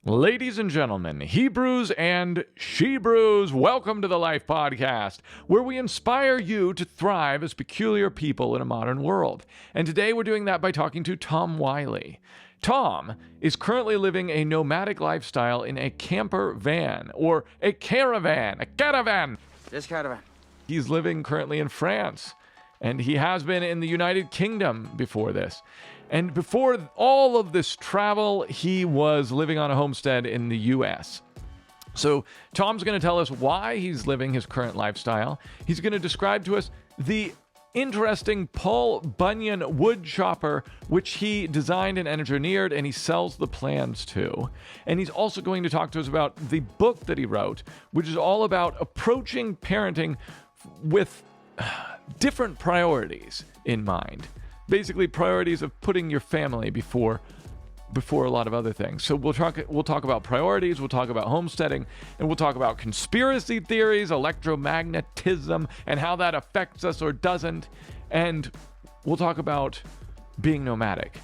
Ladies and gentlemen, Hebrews and Shebrews, welcome to the Life Podcast, where we inspire you to thrive as peculiar people in a modern world. And today we're doing that by talking to Tom Wylie. Tom is currently living a nomadic lifestyle in a camper van, or a caravan, This caravan. He's living currently in France, and he has been in the United Kingdom before this. And before all of this travel, he was living on a homestead in the U.S. So Tom's going to tell us why he's living his current lifestyle. He's going to describe to us the interesting Paul Bunyan wood chopper, which he designed and engineered, and he sells the plans to. And he's also going to talk to us about the book that he wrote, which is all about approaching parenting with different priorities in mind. Basically, priorities of putting your family before a lot of other things. So we'll talk about priorities, we'll talk about homesteading, and we'll talk about conspiracy theories, electromagnetism, and how that affects us or doesn't. And we'll talk about being nomadic.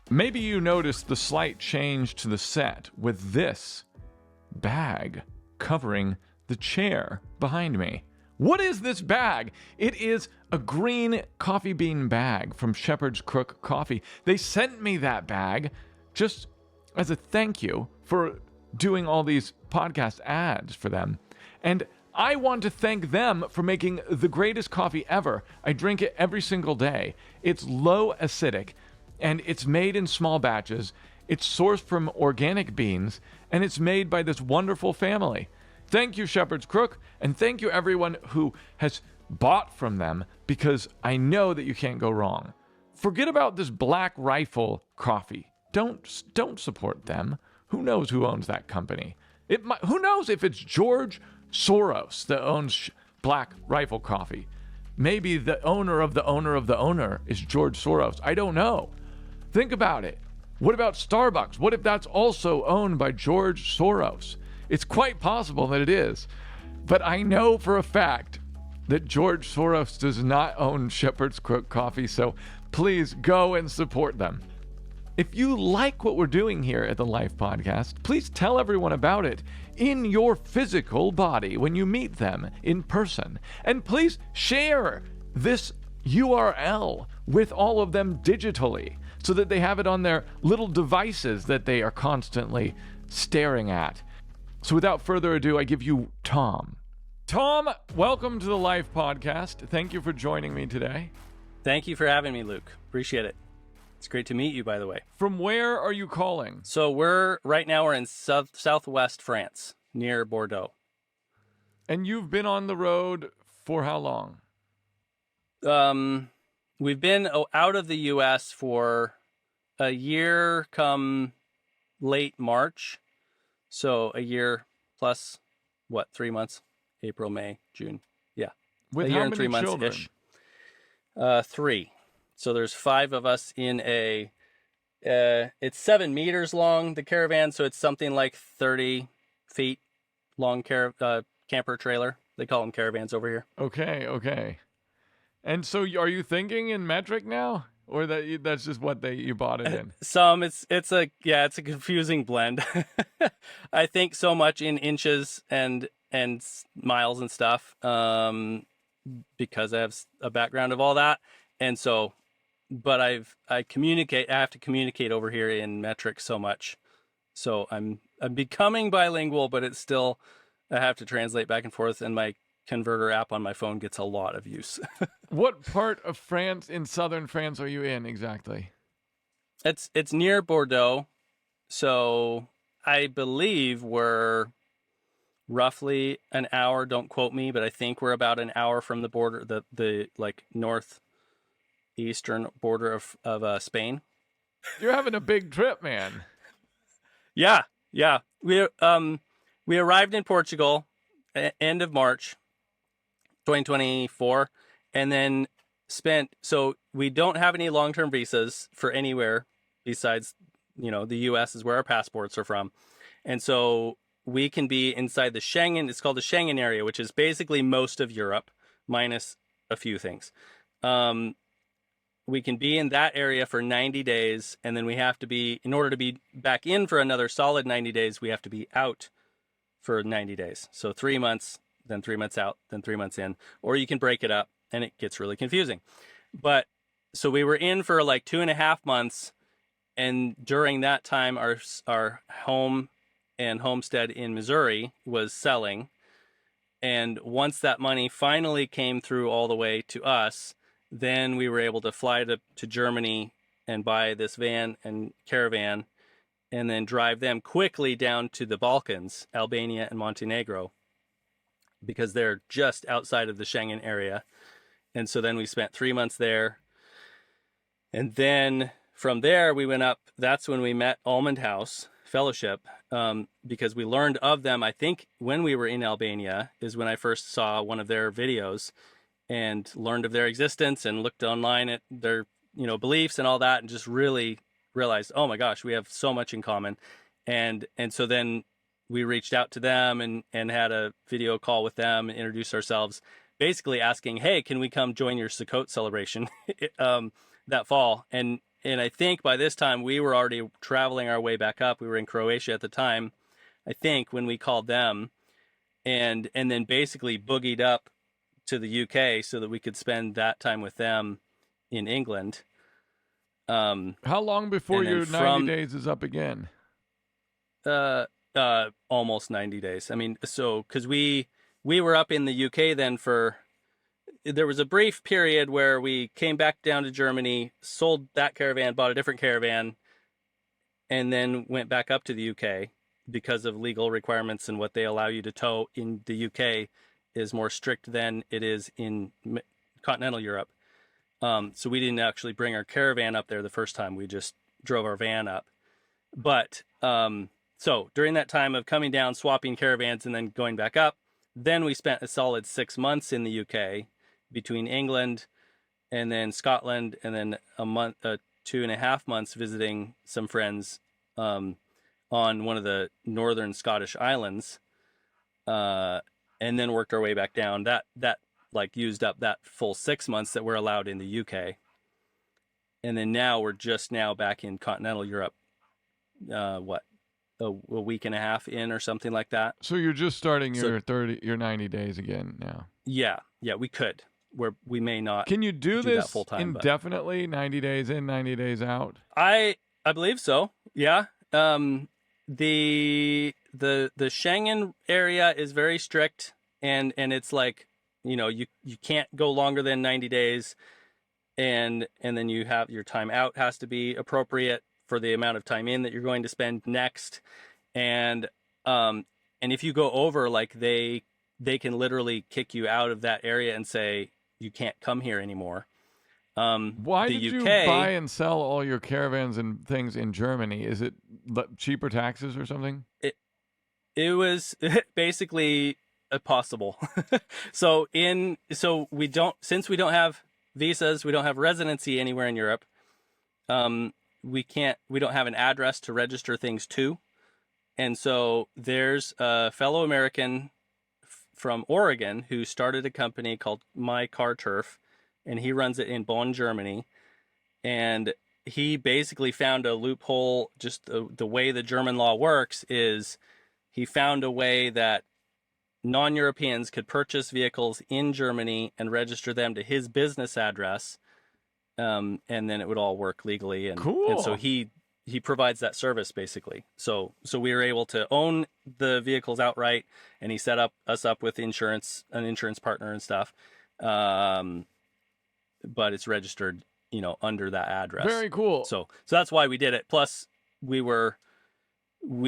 Maybe you noticed the slight change to the set with this bag covering the chair behind me. What is this bag? It is a green coffee bean bag from Shepherd's Crook Coffee. They sent me that bag just as a thank you for doing all these podcast ads for them. And I want to thank them for making the greatest coffee ever. I drink it every single day. It's low acidic, and it's made in small batches. It's sourced from organic beans, and it's made by this wonderful family. Thank you, Shepherd's Crook, and thank you everyone who has bought from them, because I know that you can't go wrong. Forget about this Black Rifle coffee. Don't support them. Who knows who owns that company? Who knows if it's George Soros that owns Black Rifle coffee? Maybe the owner of the owner of the owner is George Soros. I don't know. Think about it. What about Starbucks? What if that's also owned by George Soros? It's quite possible that it is, but I know for a fact that George Soros does not own Shepherd's Crook Coffee, so please go and support them. If you like what we're doing here at the Life Podcast, please tell everyone about it in your physical body when you meet them in person. And please share this URL with all of them digitally so that they have it on their little devices that they are constantly staring at. So without further ado, I give you Tom. Tom, welcome to the Life Podcast. Thank you for joining me today. Thank you for having me, Luke. Appreciate it. It's great to meet you, by the way. From where are you calling? So we're in southwest France, near Bordeaux. And you've been on the road for how long? We've been out of the U.S. for a year come late March. So a year plus, 3 months? April, May, June. Yeah. With a year how and 3 many months-ish. children? 3. So there's 5 of us in it's 7 meters long, the caravan. So it's something like 30 feet long camper trailer. They call them caravans over here. Okay. And so are you thinking in metric now? Or that's just what you bought it in? It's a confusing blend. I think so much in inches and miles and stuff, because I have a background of all that. And so, but I have to communicate over here in metric so much. So I'm becoming bilingual, but it's still, I have to translate back and forth, and my converter app on my phone gets a lot of use. What part of France, in southern France, are you in exactly? It's near Bordeaux. So I believe we're roughly an hour, don't quote me, but I think we're about an hour from the border, the like northeastern border of Spain. You're having a big trip, man. Yeah. We arrived in Portugal end of March 2024, and then so we don't have any long-term visas for anywhere besides, the US is where our passports are from. And so we can be inside the Schengen. It's called the Schengen area, which is basically most of Europe minus a few things. we can be in that area for 90 days, and then we have to be, in order to be back in for another solid 90 days, we have to be out for 90 days. So 3 months, then 3 months out, then 3 months in, or you can break it up, and it gets really confusing. But so we were in for like 2.5 months, and during that time, our home and homestead in Missouri was selling. And once that money finally came through all the way to us, then we were able to fly to Germany and buy this van and caravan, and then drive them quickly down to the Balkans, Albania and Montenegro, because they're just outside of the Schengen area. And so then we spent 3 months there. And then from there, we went up. That's when we met Almond House Fellowship, because we learned of them. I think when we were in Albania is when I first saw one of their videos and learned of their existence and looked online at their, beliefs and all that, and just really realized, oh my gosh, we have so much in common. And so then we reached out to them and had a video call with them and introduced ourselves, basically asking, hey, can we come join your Sukkot celebration that fall? And I think by this time we were already traveling our way back up. We were in Croatia at the time, I think, when we called them, and then basically boogied up to the UK so that we could spend that time with them in England. How long before your 90 days is up again? Almost 90 days. I mean, so because we were up in the UK then there was a brief period where we came back down to Germany, sold that caravan, bought a different caravan, and then went back up to the UK because of legal requirements, and what they allow you to tow in the UK is more strict than it is in continental Europe. So we didn't actually bring our caravan up there the first time. We just drove our van up. But so during that time of coming down, swapping caravans, and then going back up, then we spent a solid 6 months in the UK, between England and then Scotland, and then 2.5 months visiting some friends on one of the northern Scottish islands, and then worked our way back down. That like used up that full 6 months that we're allowed in the UK. And then now we're just now back in continental Europe, a week and a half in or something like that. So you're just starting your 90 days again now. Yeah, we could. Where we may not. Can you do this full time indefinitely? 90 days in, 90 days out? I believe so. Yeah. The Schengen area is very strict, and it's like, you can't go longer than 90 days, and then you have your time out has to be appropriate for the amount of time in that you're going to spend next, and if you go over, like they can literally kick you out of that area and say you can't come here anymore. Why did you buy and sell all your caravans and things in Germany? Is it cheaper taxes or something? It was basically possible. So we don't have visas, we don't have residency anywhere in Europe. We don't have an address to register things to. And so there's a fellow American from Oregon who started a company called My Car Turf, and he runs it in Bonn, Germany. And he basically found a loophole. Just the way the German law works is he found a way that non-Europeans could purchase vehicles in Germany and register them to his business address, and then it would all work legally. And, cool. And so he provides that service basically. So we were able to own the vehicles outright, and he set us up with an insurance partner and stuff. But it's registered, under that address. Very cool. So that's why we did it. Plus we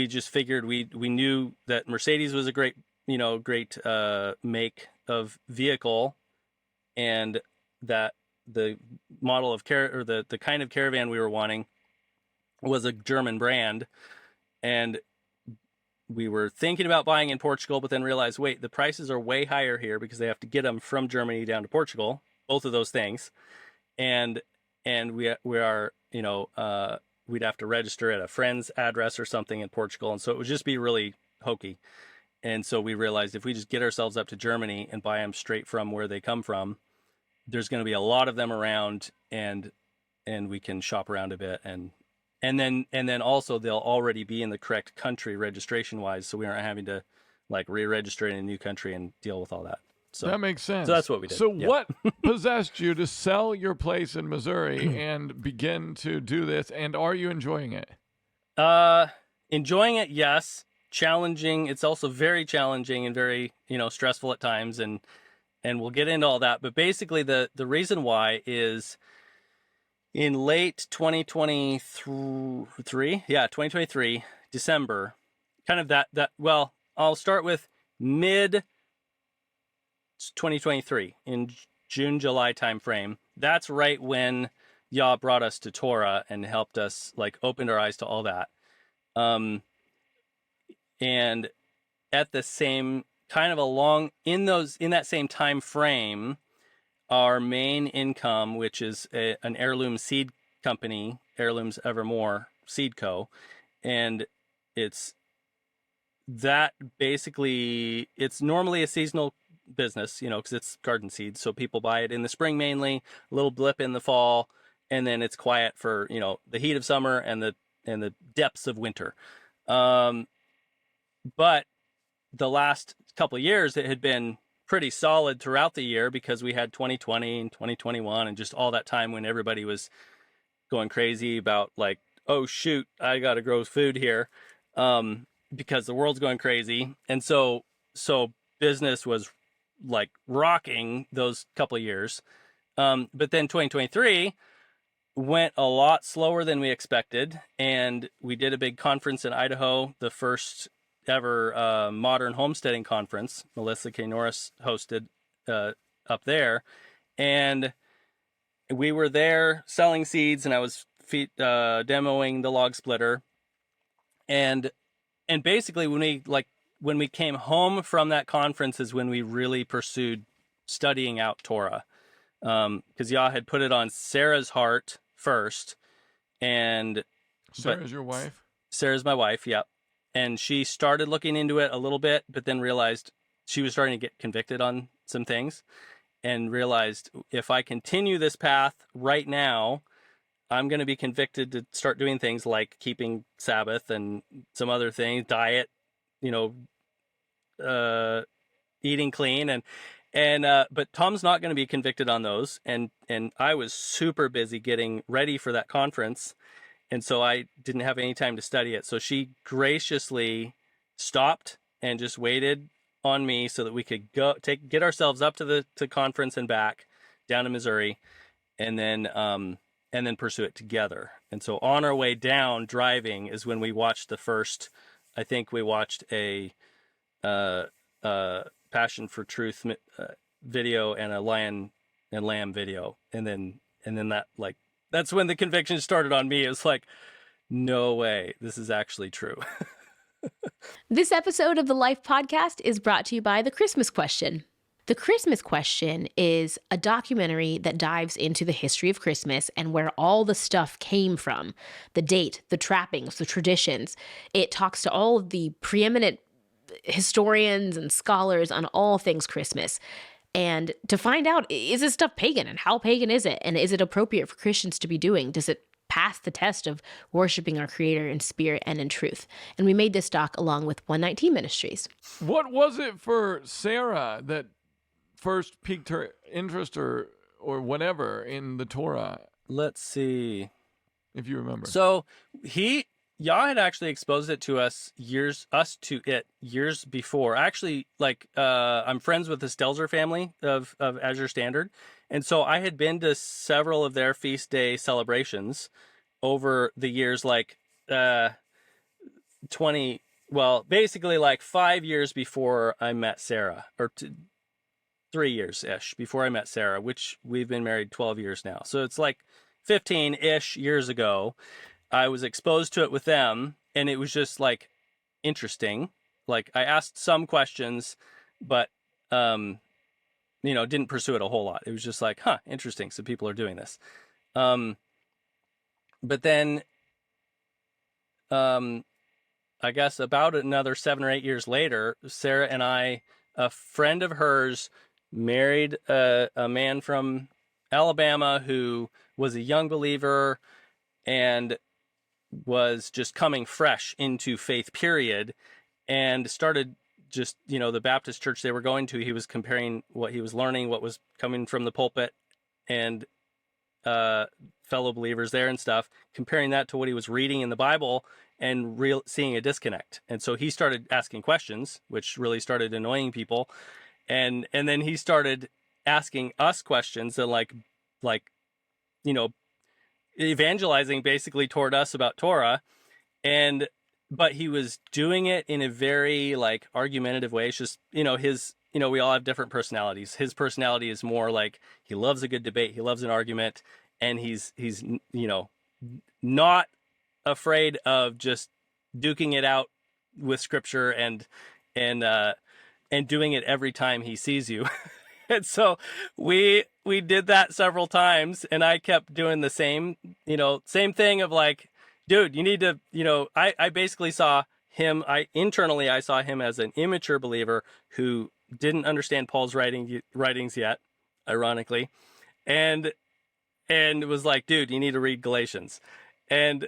just figured we knew that Mercedes was a great make of vehicle, and that the model of the kind of caravan we were wanting was a German brand, and we were thinking about buying in Portugal, but then realized, wait, the prices are way higher here because they have to get them from Germany down to Portugal, both of those things, and we are we'd have to register at a friend's address or something in Portugal, and so it would just be really hokey. And so we realized if we just get ourselves up to Germany and buy them straight from where they come from, there's going to be a lot of them around, and and we can shop around a bit, and then also they'll already be in the correct country registration wise, so we aren't having to like re-register in a new country and deal with all that. So that makes sense. So that's what we did. So Yeah. what possessed you to sell your place in Missouri and begin to do this? And are you enjoying it? Enjoying it, yes. Challenging. It's also very challenging and very, stressful at times, and we'll get into all that. But basically the reason why is in late 2023, December, kind of well, I'll start with mid 2023 in June, July timeframe. That's right when Yah brought us to Torah and helped us like opened our eyes to all that. And at the same kind of in that same time frame, our main income, which is an heirloom seed company, Heirlooms Evermore Seed Co. And it's normally a seasonal business, because it's garden seeds. So people buy it in the spring mainly, a little blip in the fall, and then it's quiet for, the heat of summer and the depths of winter. But the last couple of years, it had been pretty solid throughout the year because we had 2020 and 2021 and just all that time when everybody was going crazy about like, oh shoot, I got to grow food here, because the world's going crazy. And so business was like rocking those couple of years. But then 2023 went a lot slower than we expected. And we did a big conference in Idaho, the first ever modern homesteading conference. Melissa K. Norris hosted up there. And we were there selling seeds, and I was demoing the log splitter. And basically when we came home from that conference is when we really pursued studying out Torah. Because Yah had put it on Sarah's heart first. And Sarah's your wife? Sarah's my wife, yep. And she started looking into it a little bit, but then realized she was starting to get convicted on some things, and realized if I continue this path right now, I'm going to be convicted to start doing things like keeping Sabbath and some other things, diet, eating clean, but Tom's not going to be convicted on those. And I was super busy getting ready for that conference. And so I didn't have any time to study it. So she graciously stopped and just waited on me so that we could get ourselves up to the conference and back down to Missouri, and then pursue it together. And so on our way down driving is when we watched I think we watched a Passion for Truth video and a Lion and Lamb video. And then that's when the conviction started on me. It was like, no way, this is actually true. This episode of the Life Podcast is brought to you by The Christmas Question. The Christmas Question is a documentary that dives into the history of Christmas and where all the stuff came from. The date, the trappings, the traditions. It talks to all of the preeminent historians and scholars on all things Christmas. And to find out, is this stuff pagan, and how pagan is it? And is it appropriate for Christians to be doing? Does it pass the test of worshiping our Creator in spirit and in truth? And we made this doc along with 119 Ministries. What was it for Sarah that first piqued her interest or whatever in the Torah? Let's see. If you remember. So Yah had actually exposed it to us years before. Actually, I'm friends with the Stelzer family of Azure Standard. And so I had been to several of their feast day celebrations over the years, basically 5 years before I met Sarah, or 3 years-ish before I met Sarah, which we've been married 12 years now. So it's 15-ish years ago. I was exposed to it with them, and it was just interesting. I asked some questions, but didn't pursue it a whole lot. It was just interesting. So people are doing this. But then I guess about another 7 or 8 years later, Sarah and I, a friend of hers, married a man from Alabama who was a young believer and was just coming fresh into faith, period, and started just, the Baptist church they were going to, he was comparing what he was learning, what was coming from the pulpit and fellow believers there and stuff, comparing that to what he was reading in the Bible and seeing a disconnect. And so he started asking questions, which really started annoying people. And then he started asking us questions and like, evangelizing basically toward us about Torah. But he was doing it in a very like argumentative way. It's just, we all have different personalities. His personality is more like he loves a good debate. He loves an argument, and he's not afraid of just duking it out with scripture and doing it every time he sees you. And so we did that several times, and I kept doing the same thing of like, dude, you need to, I basically saw him, I saw him as an immature believer who didn't understand Paul's writings yet, ironically, and was like, dude, you need to read Galatians. And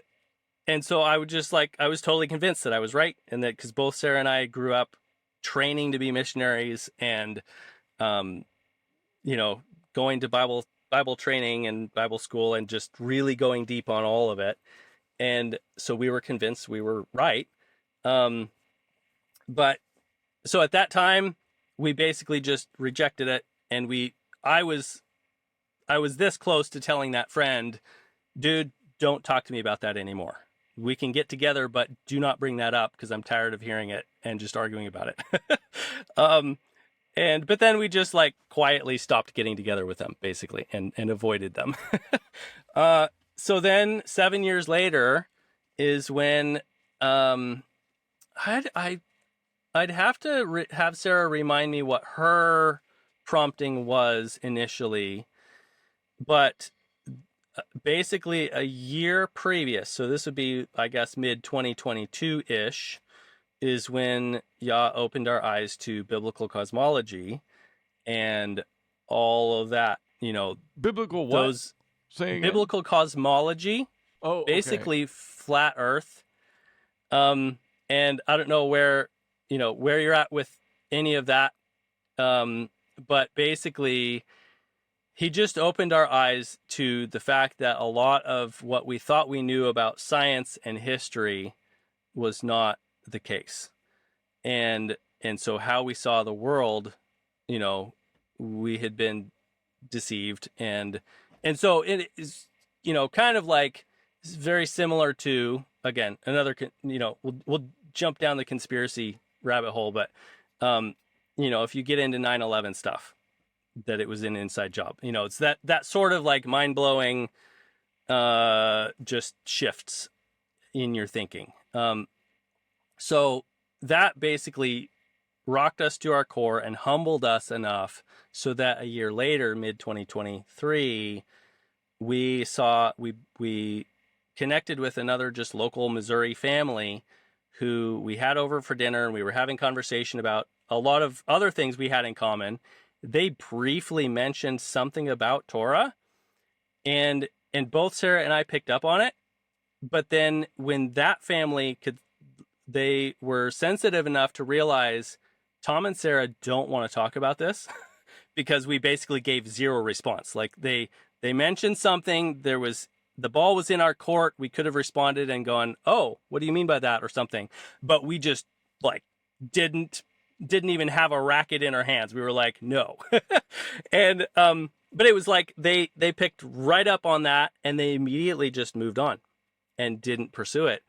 so I would just like, I was totally convinced that I was right, and that because both Sarah and I grew up training to be missionaries and, going to Bible training and Bible school and just really going deep on all of it. And so we were convinced we were right. But so at that time, we basically just rejected it. And I was this close to telling that friend, dude, don't talk to me about that anymore. We can get together, but do not bring that up because I'm tired of hearing it and just arguing about it. But then we just like quietly stopped getting together with them basically and avoided them. So then 7 years later is when I'd have to have Sarah remind me what her prompting was initially, but basically a year previous, so this would be, I guess, mid 2022-ish, is when Yah opened our eyes to biblical cosmology and all of that, Biblical what? Biblical cosmology. Oh, okay. Basically flat Earth. And I don't know where you're at with any of that. But basically he just opened our eyes to the fact that a lot of what we thought we knew about science and history was not the case. And so how we saw the world, we had been deceived. And so it is, kind of like very similar to, again, another, we'll jump down the conspiracy rabbit hole, but, if you get into 9/11 stuff, that it was an inside job, it's that sort of like mind blowing, just shifts in your thinking. So that basically rocked us to our core and humbled us enough so that a year later, mid 2023, we connected with another just local Missouri family who we had over for dinner, and we were having conversation about a lot of other things we had in common. They briefly mentioned something about Torah, and both Sarah and I picked up on it. But then when that family they were sensitive enough to realize Tom and Sarah don't want to talk about this because we basically gave zero response. Like they mentioned something, the ball was in our court. We could have responded and gone, "Oh, what do you mean by that?" or something. But we just like didn't even have a racket in our hands. We were like, "No." And but it was like they picked right up on that, and they immediately just moved on and didn't pursue it.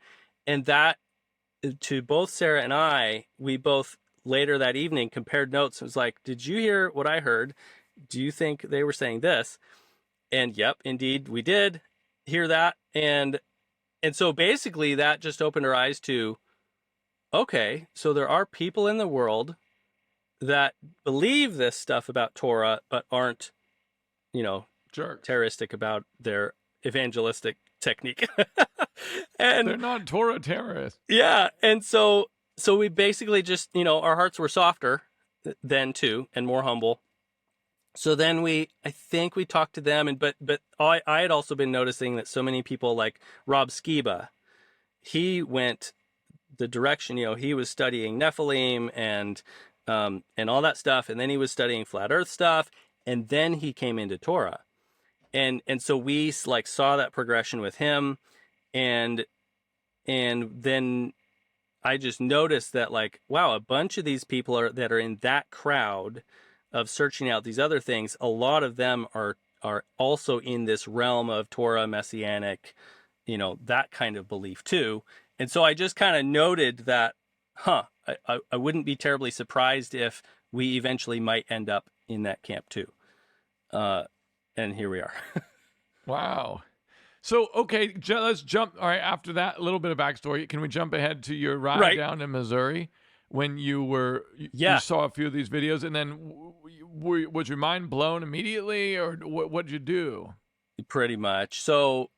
And that, to both Sarah and I, we both later that evening compared notes. It was like, "Did you hear what I heard? Do you think they were saying this?" And yep, indeed, we did hear that. And so basically that just opened our eyes to, okay, so there are people in the world that believe this stuff about Torah, but aren't, Jerks. terroristic about their evangelistic technique. And they're not Torah terrorists. Yeah. And so we basically just, our hearts were softer then too, and more humble. So then I think we talked to them, but I had also been noticing that so many people like Rob Skiba, he went the direction, he was studying Nephilim and all that stuff, and then he was studying flat Earth stuff, and then he came into Torah, and so we like saw that progression with him, and then I just noticed that, like, wow, a bunch of these people that are in that crowd of searching out these other things, a lot of them are also in this realm of Torah, messianic, that kind of belief too. And so I just kind of noted that, I wouldn't be terribly surprised if we eventually might end up in that camp too. And here we are. Wow. So, okay, let's jump. All right, after that, a little bit of backstory. Can we jump ahead to your ride down in Missouri when you saw a few of these videos, and then was your mind blown immediately, or what did you do? Pretty much. So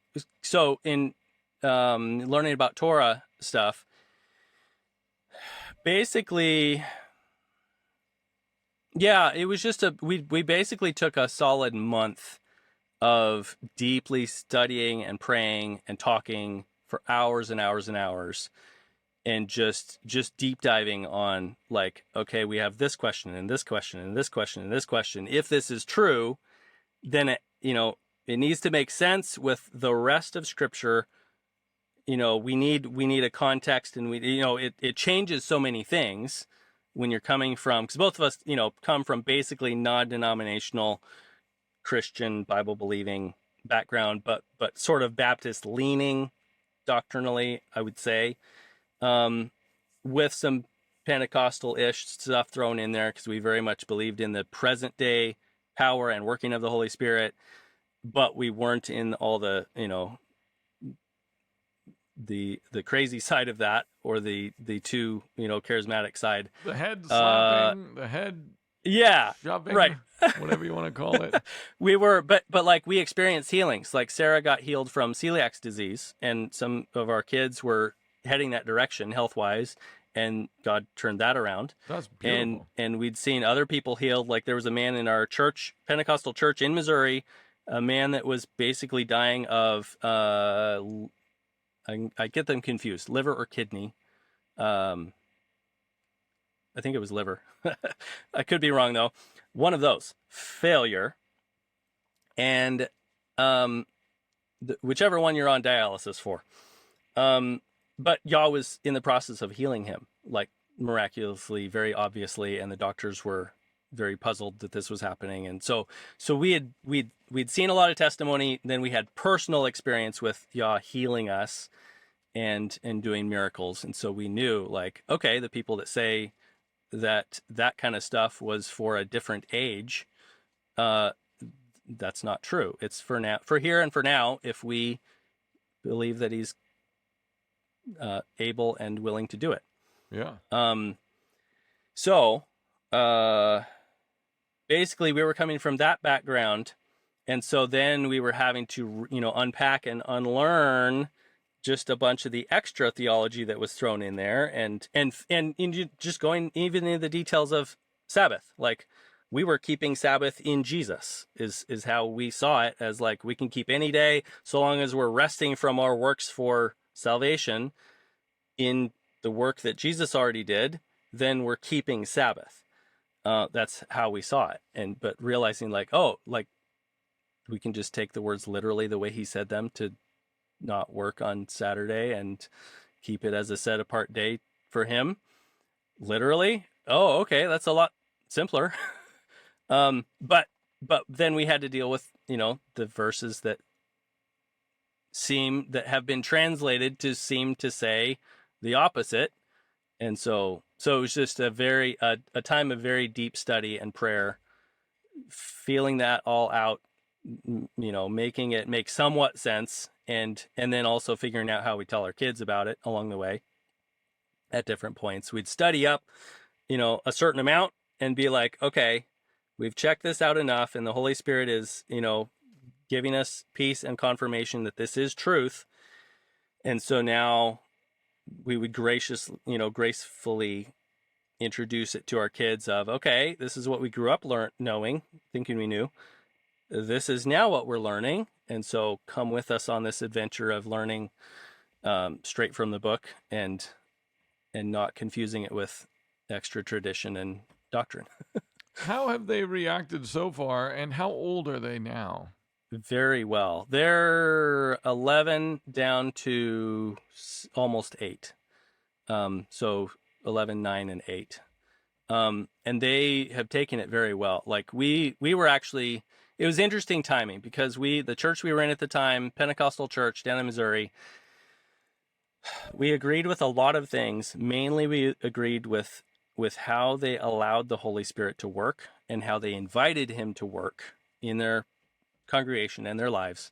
in learning about Torah stuff, basically, yeah, it was just we basically took a solid month of deeply studying and praying and talking for hours and hours and hours, and just deep diving on, like, okay, we have this question and this question and this question and this question. If this is true, then it needs to make sense with the rest of Scripture. We need a context, and it changes so many things when you're coming from, because both of us, come from basically non-denominational Christian Bible believing background, but sort of Baptist leaning doctrinally, I would say, with some Pentecostal-ish stuff thrown in there, because we very much believed in the present day power and working of the Holy Spirit, but we weren't in all the the crazy side of that, or the too charismatic side, the head slapping, the head shoving, right, whatever you want to call it. We were, but like, we experienced healings. Like, Sarah got healed from celiac disease, and some of our kids were heading that direction health-wise, and God turned that around. That's beautiful. And we'd seen other people healed. Like, there was a man in our church, Pentecostal church in Missouri, a man that was basically dying of I get them confused, liver or kidney. I think it was liver. I could be wrong though. One of those, failure, and whichever one you're on dialysis for. But Yah was in the process of healing him, like, miraculously, very obviously, and the doctors were very puzzled that this was happening. And so we'd seen a lot of testimony. Then we had personal experience with Yah healing us and doing miracles. And so we knew, like, okay, the people that say that kind of stuff was for a different age, that's not true. It's for now, for here and for now, if we believe that he's able and willing to do it. Yeah. So basically, we were coming from that background, and so then we were having to unpack and unlearn just a bunch of the extra theology that was thrown in there, and just going even into the details of Sabbath. Like, we were keeping Sabbath in Jesus is how we saw it, as like, we can keep any day so long as we're resting from our works for salvation in the work that Jesus already did, then we're keeping Sabbath. That's how we saw it. But realizing, like, we can just take the words literally the way he said them, to not work on Saturday and keep it as a set apart day for him. Literally. Oh, okay. That's a lot simpler. But then we had to deal with, the verses that have been translated to seem to say the opposite. And so it was just a time of very deep study and prayer, feeling that all out, making it make somewhat sense, and then also figuring out how we tell our kids about it along the way. At different points, we'd study up, a certain amount and be like, okay, we've checked this out enough, and the Holy Spirit is, giving us peace and confirmation that this is truth. And so now we would gracefully introduce it to our kids of, okay, this is what we grew up knowing, thinking we knew. This is now what we're learning. And so come with us on this adventure of learning straight from the book and not confusing it with extra tradition and doctrine. How have they reacted so far, and how old are they now? Very well. They're 11 down to almost 8. So 11, 9, and 8. And they have taken it very well. Like we were actually, it was interesting timing because the church we were in at the time, Pentecostal church down in Missouri, we agreed with a lot of things. Mainly we agreed with how they allowed the Holy Spirit to work and how they invited him to work in their congregation and their lives,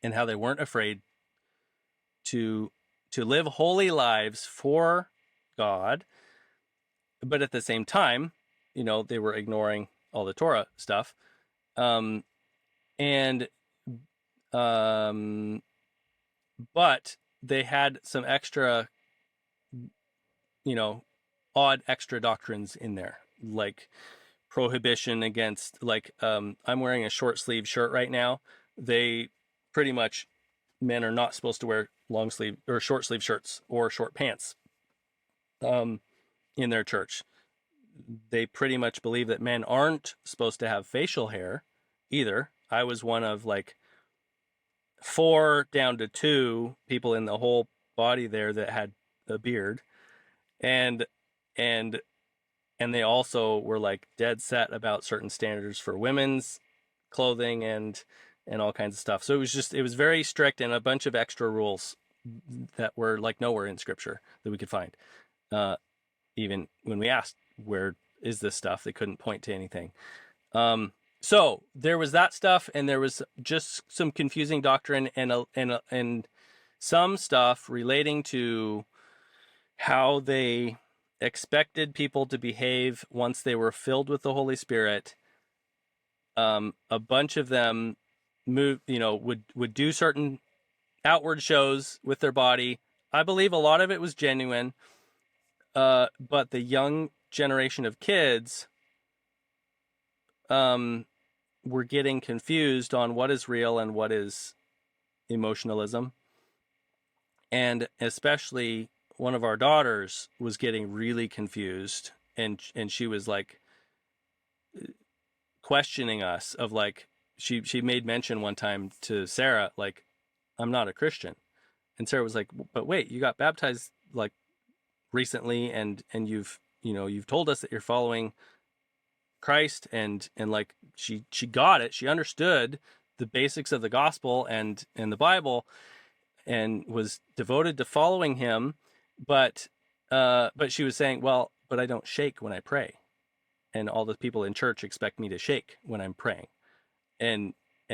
and how they weren't afraid to live holy lives for God, but at the same time, they were ignoring all the Torah stuff. But they had some extra, odd extra doctrines in there, like prohibition against, I'm wearing a short sleeve shirt right now. They pretty much, men are not supposed to wear long sleeve or short sleeve shirts or short pants in their church. They pretty much believe that men aren't supposed to have facial hair either. I was one of 4 down to 2 people in the whole body there that had a beard, and they also were dead set about certain standards for women's clothing and all kinds of stuff. So it was very strict, and a bunch of extra rules that were nowhere in scripture that we could find. Even when we asked, where is this stuff? They couldn't point to anything. So there was that stuff, and there was just some confusing doctrine and some stuff relating to how they expected people to behave once they were filled with the Holy Spirit. A bunch of them would do certain outward shows with their body. I believe a lot of it was genuine, but the young generation of kids were getting confused on what is real and what is emotionalism. And especially one of our daughters was getting really confused, and she was questioning us of she made mention one time to Sarah, I'm not a Christian. And Sarah was like, but wait, you got baptized recently, and you've told us that you're following Christ, and she got it. She understood the basics of the gospel and the Bible, and was devoted to following him. But she was saying, well, but I don't shake when I pray, and all the people in church expect me to shake when I'm praying, and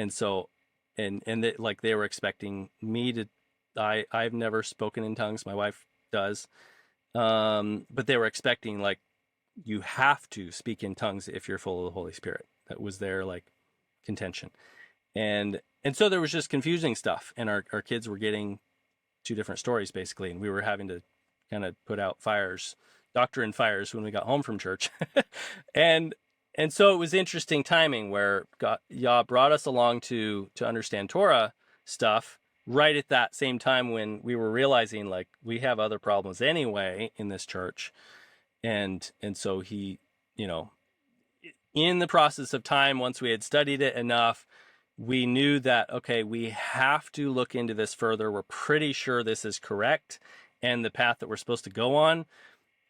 so they were expecting me to. I've never spoken in tongues. My wife does, but they were expecting you have to speak in tongues if you're full of the Holy Spirit. That was their contention, and so there was just confusing stuff, and our kids were getting 2 different stories basically, and we were having to kind of put out doctrine fires when we got home from church. and so it was interesting timing where Yah brought us along to understand Torah stuff right at that same time when we were realizing we have other problems anyway in this church. And so he, in the process of time, once we had studied it enough, we knew that, okay, we have to look into this further. We're pretty sure this is correct and the path that we're supposed to go on.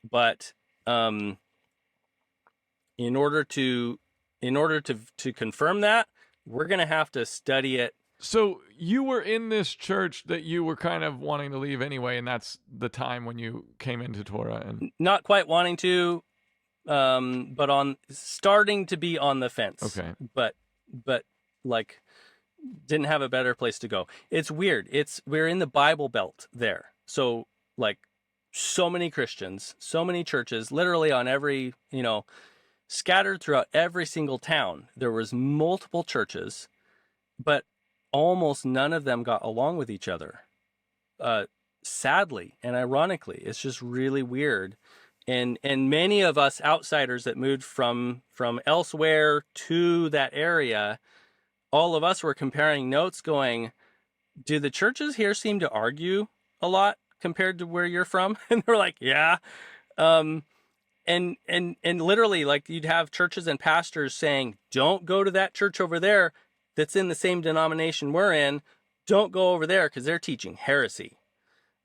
But in order to confirm that, we're going to have to study it. So you were in this church that you were kind of wanting to leave anyway, and that's the time when you came into Torah, and not quite wanting to, but starting to be on the fence. Okay. But didn't have a better place to go. It's weird. We're in the Bible Belt there. So so many Christians, so many churches, literally on every, scattered throughout every single town. There was multiple churches, but almost none of them got along with each other. Sadly and ironically, it's just really weird And many of us outsiders that moved from elsewhere to that area, all of us were comparing notes going, do the churches here seem to argue a lot compared to where you're from? And they're like, yeah. And literally, like, you'd have churches and pastors saying, don't go to that church over there that's in the same denomination we're in. Don't go over there because they're teaching heresy.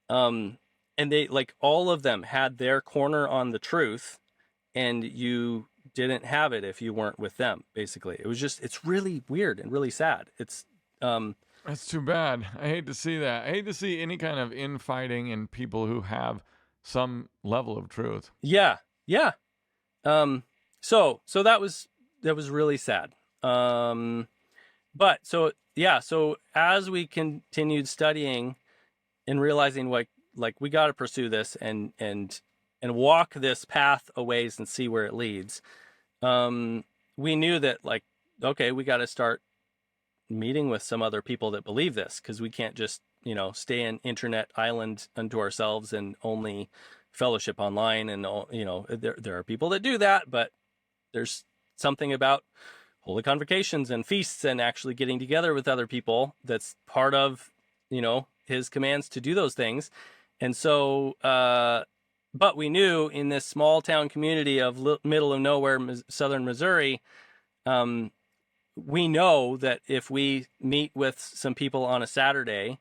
And they, like, all of them had their corner on the truth, and you didn't have it if you weren't with them, basically. It was just, it's really weird and really sad. It's, That's too bad. I hate to see that. I hate to see any kind of infighting in people who have some level of truth. yeah. So that was really sad. But so as we continued studying and realizing like we got to pursue this and walk this path a ways and see where it leads. We knew that, like, okay, we got to start meeting with some other people that believe this, because we can't just, stay an internet island unto ourselves and only fellowship online. And, there are people that do that, but there's something about holy convocations and feasts and actually getting together with other people that's part of, his commands to do those things. And so, but we knew in this small town community of middle of nowhere, southern Missouri, we know that if we meet with some people on a Saturday,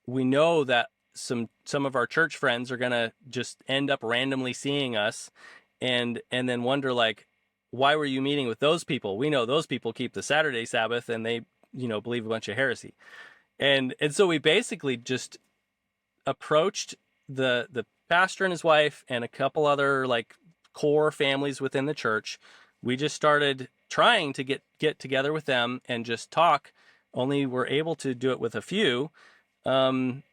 we know that some of our church friends are going to just end up randomly seeing us and then wonder, like, why were you meeting with those people? We know those people keep the Saturday Sabbath and they, believe a bunch of heresy. And so we basically just approached the pastor and his wife and a couple other, like, core families within the church. We just started trying to get together with them and just talk. Only we're able to do it with a few, and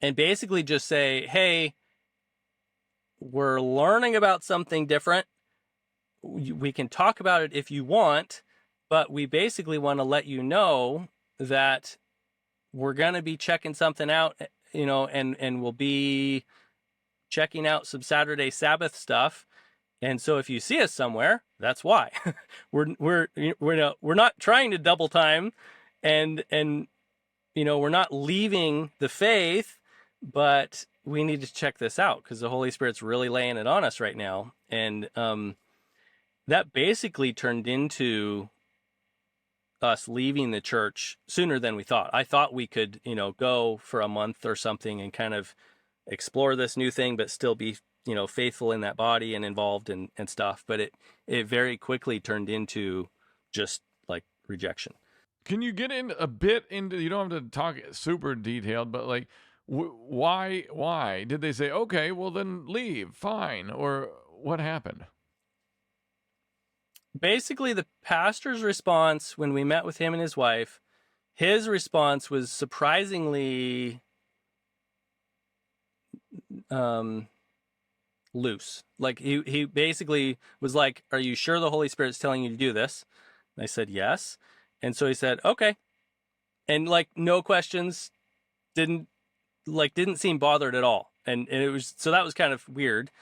basically just say, hey, we're learning about something different. We can talk about it if you want, but we basically want to let you know that we're going to be checking something out, and we'll be checking out some Saturday Sabbath stuff. And so if you see us somewhere, that's why. we're not trying to double time, and we're not leaving the faith, but we need to check this out because the Holy Spirit's really laying it on us right now. And that basically turned into us leaving the church sooner than we thought. I thought we could, go for a month or something and kind of explore this new thing, but still be, faithful in that body and involved and stuff. But it very quickly turned into just like rejection. Can you get in a bit into, you don't have to talk super detailed, but like, why did they say, okay, well then leave, fine, or what happened? Basically, the pastor's response when we met with him and his wife, his response was surprisingly loose. Like he basically was like, are you sure the Holy Spirit's telling you to do this? And I said, yes. And so he said, okay. And like, no questions, didn't seem bothered at all. And it was, so that was kind of weird.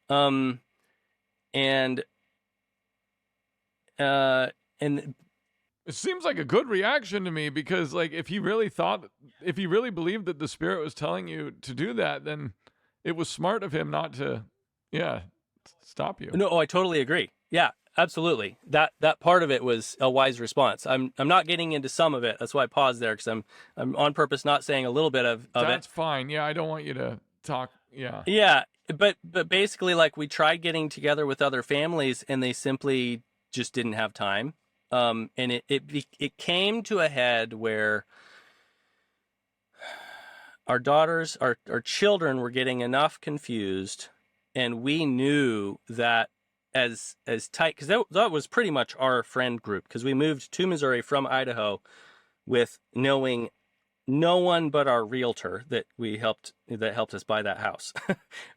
And it seems like a good reaction to me, because like if he really believed that the Spirit was telling you to do that, then it was smart of him not to stop you. No, I totally agree. Yeah, absolutely. That part of it was a wise response. I'm not getting into some of it. That's why I paused there, because I'm on purpose not saying a little bit of it. That's fine. Yeah, I don't want you to talk. Yeah. Yeah, but basically, like, we tried getting together with other families and they simply just didn't have time. And it came to a head where our daughters, our children were getting enough confused, and we knew that as tight, because that was pretty much our friend group, because we moved to Missouri from Idaho with knowing no one but our realtor that helped us buy that house.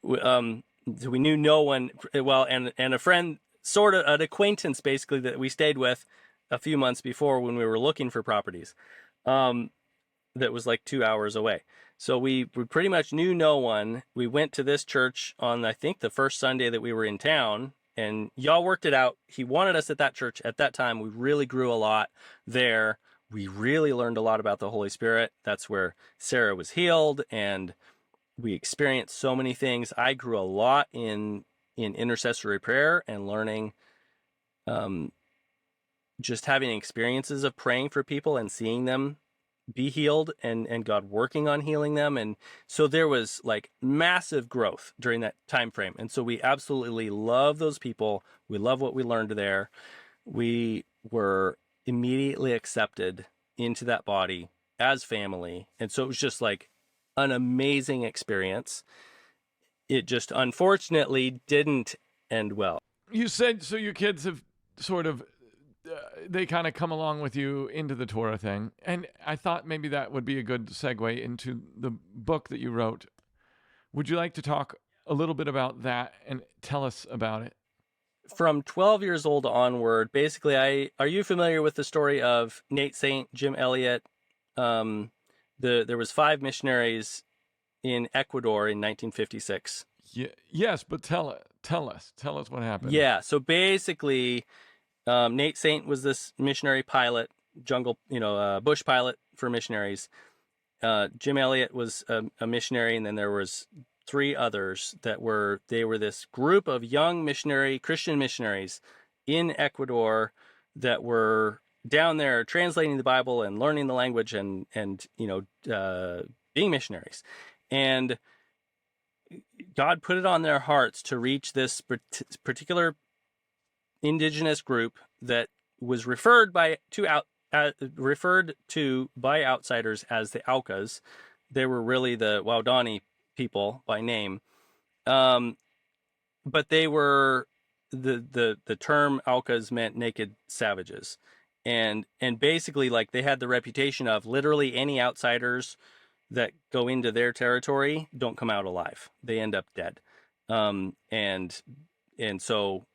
So we knew no one well, and a friend, sort of an acquaintance basically, that we stayed with a few months before when we were looking for properties. that was like 2 hours away. So we pretty much knew no one. We went to this church on, I think, the first Sunday that we were in town, and y'all worked it out. He wanted us at that church at that time. We really grew a lot there. We really learned a lot about the Holy Spirit. That's where Sarah was healed, and we experienced so many things. I grew a lot in intercessory prayer and learning, just having experiences of praying for people and seeing them be healed and God working on healing them. And so there was like massive growth during that time frame. And so we absolutely love those people. We love what we learned there. We were immediately accepted into that body as family. And so it was just like an amazing experience. It just unfortunately didn't end well. You said, so your kids have sort of, they kind of come along with you into the Torah thing. And I thought maybe that would be a good segue into the book that you wrote. Would you like to talk a little bit about that and tell us about it? From 12 years old onward, basically, are you familiar with the story of Nate Saint, Jim Elliot? There was 5 missionaries in Ecuador in 1956. Yes, but tell us what happened. Yeah, so basically, Nate Saint was this missionary pilot, bush pilot for missionaries. Jim Elliot was a missionary, and then there was 3 others they were this group of young Christian missionaries in Ecuador that were down there translating the Bible and learning the language and being missionaries. And God put it on their hearts to reach this particular indigenous group that was referred to by outsiders as the Aucas. They were really the Waodani people by name, but they were the term Aucas meant naked savages, and basically like they had the reputation of literally any outsiders that go into their territory don't come out alive. They end up dead, and so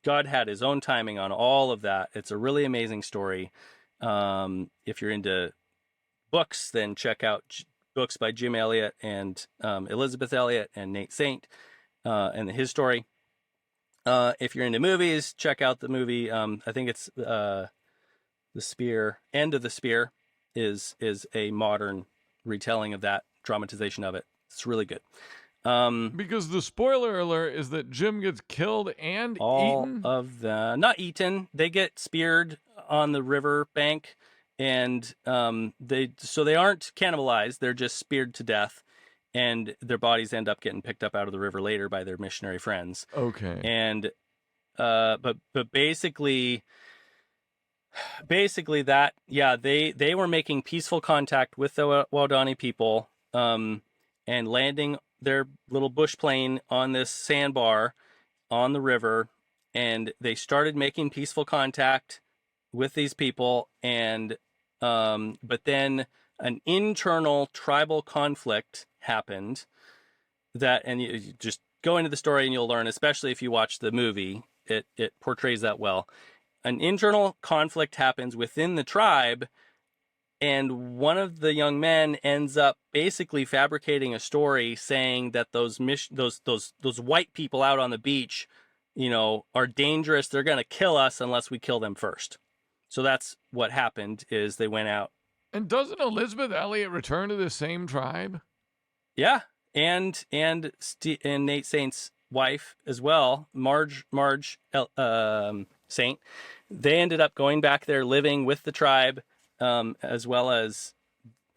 God had his own timing on all of that. It's a really amazing story. If you're into books, then check out books by Jim Elliot and Elizabeth Elliot and Nate Saint and his story. If you're into movies, check out the movie. I think it's The Spear. End of the Spear is a modern retelling of that, dramatization of it. It's really good. Because the spoiler alert is that Jim gets killed and eaten? Not eaten. They get speared on the river bank, and they aren't cannibalized. They're just speared to death, and their bodies end up getting picked up out of the river later by their missionary friends. Okay. And but basically that, yeah, they were making peaceful contact with the Waodani people, and landing their little bush plane on this sandbar on the river, and they started making peaceful contact with these people, and but then an internal tribal conflict happened and you just go into the story and you'll learn, especially if you watch the movie, it portrays that well. An internal conflict happens within the tribe, and one of the young men ends up basically fabricating a story saying that those white people out on the beach, are dangerous. They're going to kill us unless we kill them first. So that's what happened, is they went out. And doesn't Elizabeth Elliot return to the same tribe? Yeah, and Nate Saint's wife as well, Marge Saint. They ended up going back there, living with the tribe, as well as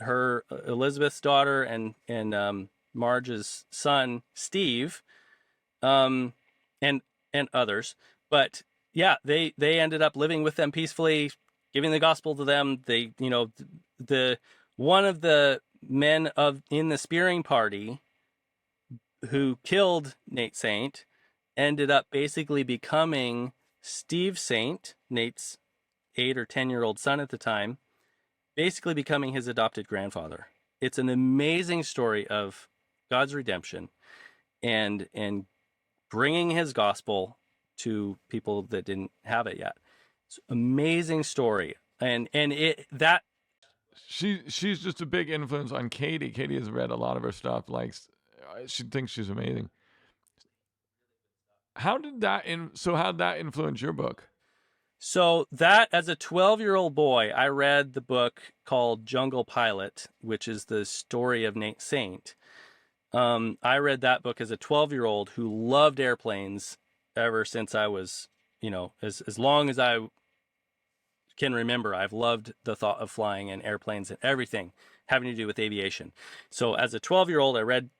her Elizabeth's daughter and Marge's son Steve, and others. But yeah, they ended up living with them peacefully, giving the gospel to them. They, the one of the men in the spearing party who killed Nate Saint ended up basically becoming Steve Saint, Nate's 8 or 10-year-old son at the time, basically becoming his adopted grandfather. It's an amazing story of God's redemption and bringing his gospel to people that didn't have it yet. It's an amazing story. And she's just a big influence on Katie. Katie has read a lot of her stuff. Like, she thinks she's amazing. How did that influence your book? So that, as a 12-year-old boy, I read the book called Jungle Pilot, which is the story of Nate Saint. I read that book as a 12-year-old who loved airplanes ever since I was, as long as I can remember. I've loved the thought of flying and airplanes and everything having to do with aviation. So as a 12-year-old, I read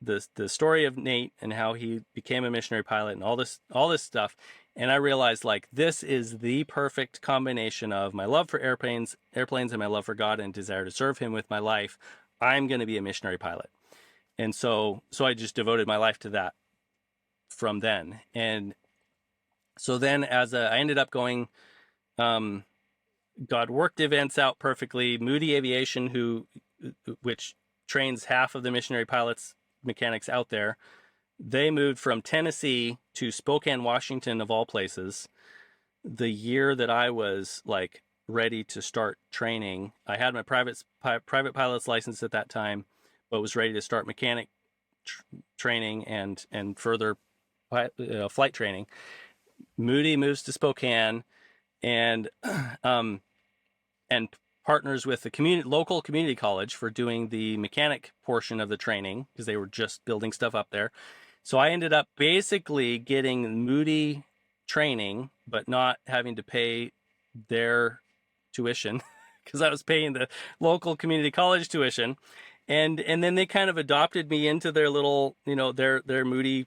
the story of Nate and how he became a missionary pilot and all this stuff. And I realized, like, this is the perfect combination of my love for airplanes and my love for God and desire to serve him with my life. I'm going to be a missionary pilot. And so I just devoted my life to that from then. And so then I ended up going, God worked events out perfectly. Moody Aviation, which trains half of the missionary pilots, mechanics out there, they moved from Tennessee to Spokane, Washington, of all places, the year that I was like ready to start training. I had my private pilot's license at that time, but was ready to start mechanic training and further flight training. Moody moves to Spokane and partners with the local community college for doing the mechanic portion of the training, because they were just building stuff up there. So I ended up basically getting Moody training, but not having to pay their tuition because I was paying the local community college tuition. And then they kind of adopted me into their little, their Moody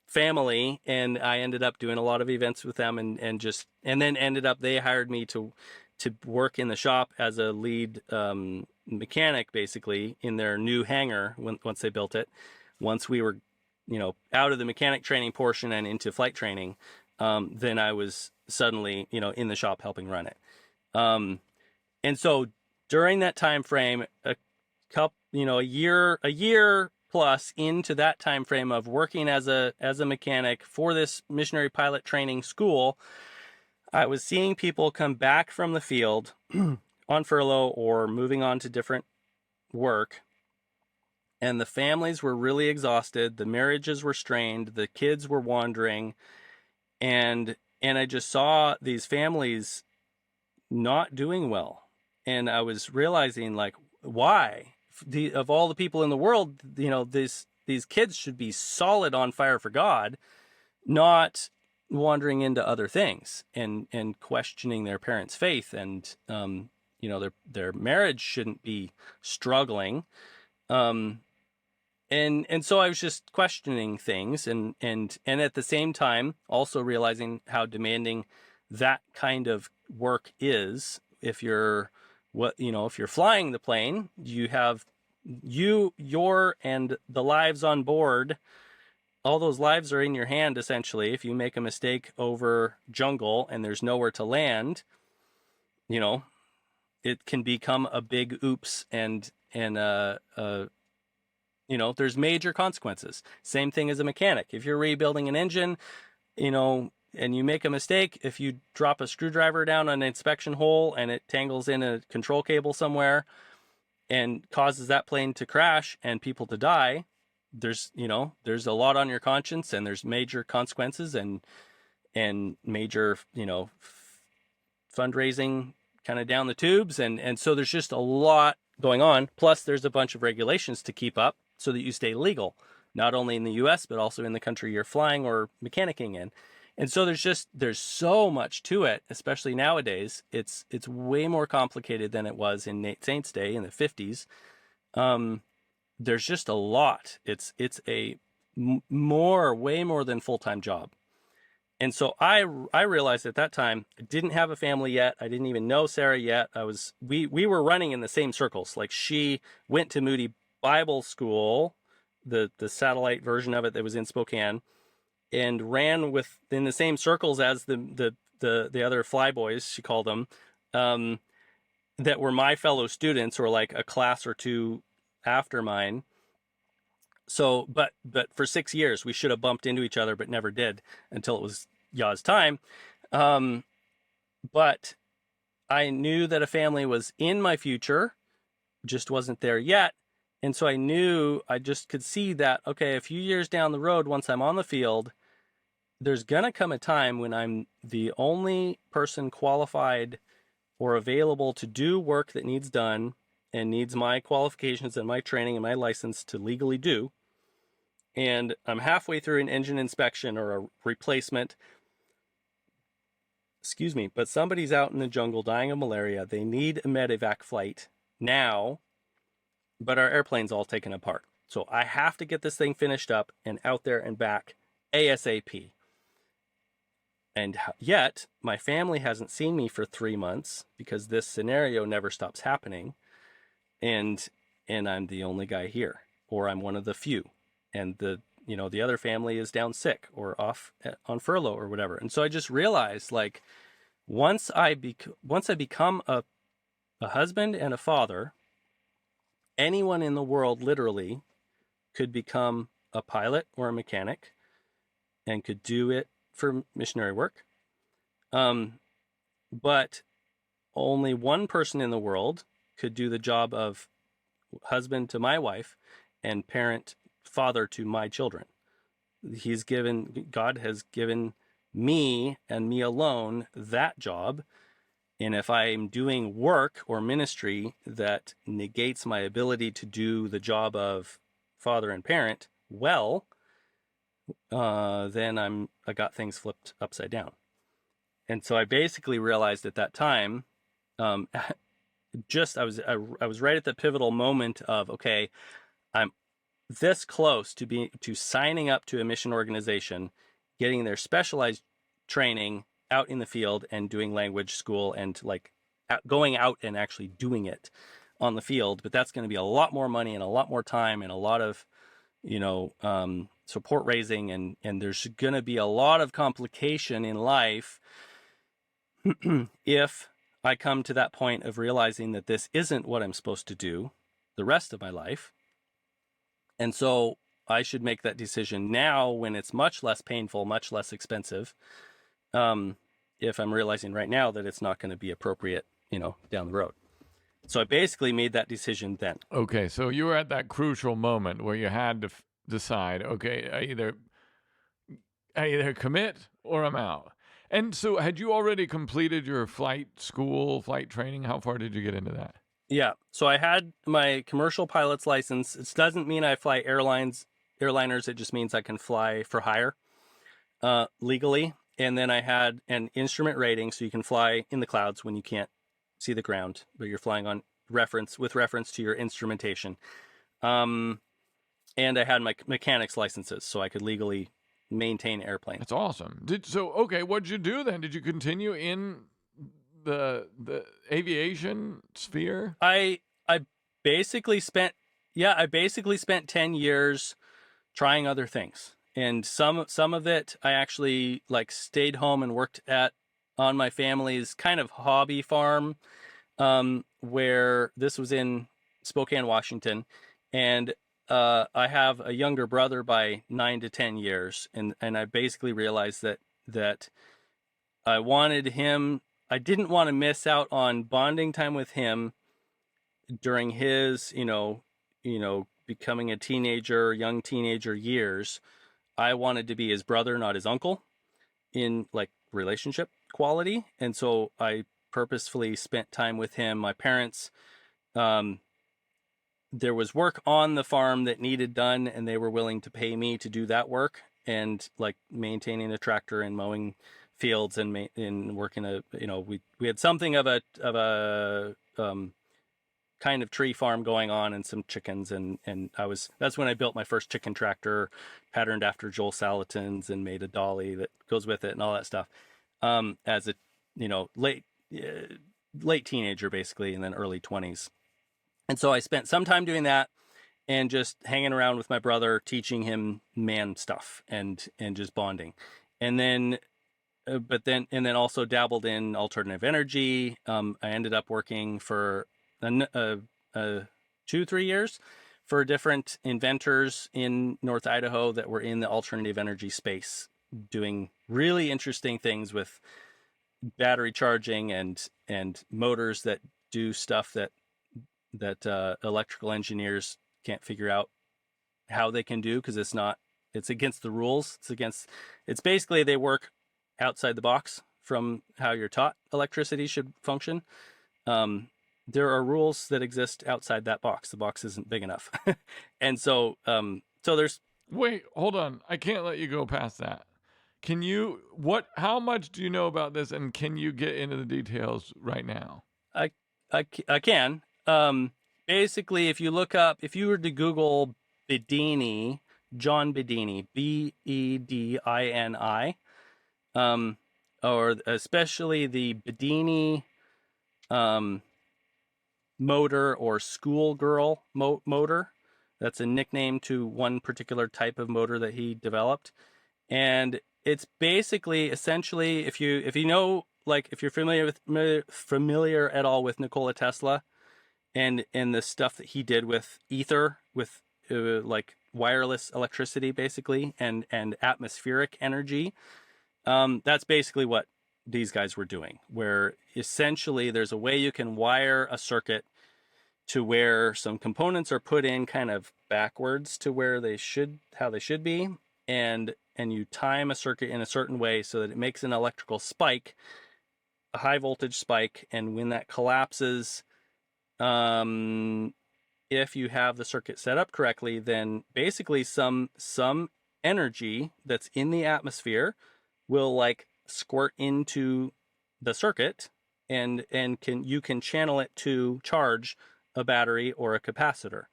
family. And I ended up doing a lot of events with them and then ended up, they hired me to work in the shop as a lead mechanic, basically, in their new hangar once they built it. Once we were, out of the mechanic training portion and into flight training, then I was suddenly, in the shop helping run it. And so during that time frame, a year plus into that time frame of working as a mechanic for this missionary pilot training school, I was seeing people come back from the field on furlough or moving on to different work. And the families were really exhausted. The marriages were strained. The kids were wandering. And I just saw these families not doing well. And I was realizing, like, why? Of all the people in the world, these kids should be solid on fire for God, not wandering into other things and questioning their parents' faith, and their marriage shouldn't be struggling. And so I was just questioning things and at the same time also realizing how demanding that kind of work is. If you're flying the plane, you have your and the lives on board. All those lives are in your hand, essentially. If you make a mistake over jungle and there's nowhere to land, it can become a big oops, and there's major consequences. Same thing as a mechanic. If you're rebuilding an engine, and you make a mistake, if you drop a screwdriver down an inspection hole and it tangles in a control cable somewhere and causes that plane to crash and people to die, there's a lot on your conscience, and there's major consequences and major, fundraising kind of down the tubes. And so there's just a lot going on. Plus there's a bunch of regulations to keep up so that you stay legal, not only in the US, but also in the country you're flying or mechanicking in. And so there's so much to it, especially nowadays. It's way more complicated than it was in Nate Saint's day in the 50s. There's just a lot. It's a way more than full-time job. And so I realized at that time, I didn't have a family yet. I didn't even know Sarah yet. We were running in the same circles. Like, she went to Moody Bible School, the satellite version of it that was in Spokane, and ran in the same circles as the other flyboys, she called them, that were my fellow students, or like a class or two after mine. So, but for 6 years, we should have bumped into each other, but never did until it was Yah's time. But I knew that a family was in my future, just wasn't there yet. And so I just could see that, okay, a few years down the road, once I'm on the field, there's going to come a time when I'm the only person qualified or available to do work that needs done and needs my qualifications and my training and my license to legally do. And I'm halfway through an engine inspection or a replacement. Excuse me, but somebody's out in the jungle dying of malaria. They need a medevac flight now, but our airplane's all taken apart. So I have to get this thing finished up and out there and back ASAP. And yet, my family hasn't seen me for 3 months because this scenario never stops happening. And I'm the only guy here, or I'm one of the few. And the other family is down sick or off on furlough or whatever. And so I just realized, like, once I become a husband and a father, anyone in the world literally could become a pilot or a mechanic and could do it for missionary work. But only one person in the world could do the job of husband to my wife and father to my children. God has given me and me alone that job. And if I'm doing work or ministry that negates my ability to do the job of father and parent well, then I got things flipped upside down. And so I basically realized at that time, I was right at the pivotal moment of, okay, I'm this close to signing up to a mission organization, getting their specialized training out in the field and doing language school and like going out and actually doing it on the field. But that's going to be a lot more money and a lot more time and a lot of, support raising. And there's going to be a lot of complication in life if I come to that point of realizing that this isn't what I'm supposed to do the rest of my life. And so I should make that decision now when it's much less painful, much less expensive. If I'm realizing right now that it's not going to be appropriate, down the road. So I basically made that decision then. Okay, so you were at that crucial moment where you had to decide, okay, I either commit or I'm out. And so had you already completed your flight training? How far did you get into that? Yeah. So I had my commercial pilot's license. It doesn't mean I fly airliners. It just means I can fly for hire legally. And then I had an instrument rating, so you can fly in the clouds when you can't see the ground, but you're flying on reference to your instrumentation. And I had my mechanics licenses, so I could legally maintain airplanes. That's awesome. Okay, what'd you do then? Did you continue in the aviation sphere? I basically spent 10 years trying other things. And some of it I actually stayed home and worked on my family's kind of hobby farm, where this was in Spokane, Washington. And I have a younger brother by 9 to 10 years. And I basically realized that I wanted him. I didn't want to miss out on bonding time with him during his, becoming a young teenager years. I wanted to be his brother, not his uncle, in relationship quality. And so I purposefully spent time with him. My parents, there was work on the farm that needed done, and they were willing to pay me to do that work, and maintaining a tractor and mowing fields and working we had something of a kind of tree farm going on and some chickens, and that's when I built my first chicken tractor, patterned after Joel Salatin's, and made a dolly that goes with it and all that stuff, as a late teenager basically, and then early 20s. And so I spent some time doing that and just hanging around with my brother, teaching him man stuff and just bonding. And then also dabbled in alternative energy. I ended up working for 2-3 years for different inventors in North Idaho that were in the alternative energy space, doing really interesting things with battery charging and motors that do stuff that electrical engineers can't figure out how they can do, because it's against the rules. It's basically they work outside the box from how you're taught electricity should function. There are rules that exist outside that box. The box isn't big enough. And so there's... Wait, hold on. I can't let you go past that. How much do you know about this, and can you get into the details right now? I can. Basically, if you were to Google Bedini, John Bedini, Bedini, or especially the Bedini motor or schoolgirl motor. That's a nickname to one particular type of motor that he developed. And it's basically, essentially, if you're familiar at all with Nikola Tesla and the stuff that he did with ether, with like wireless electricity, basically, and atmospheric energy, that's basically what these guys were doing, where essentially there's a way you can wire a circuit to where some components are put in kind of backwards to how they should be, and you time a circuit in a certain way so that it makes an electrical spike, a high voltage spike, and when that collapses, if you have the circuit set up correctly, then basically some energy that's in the atmosphere will like squirt into the circuit, and you can channel it to charge a battery or a capacitor,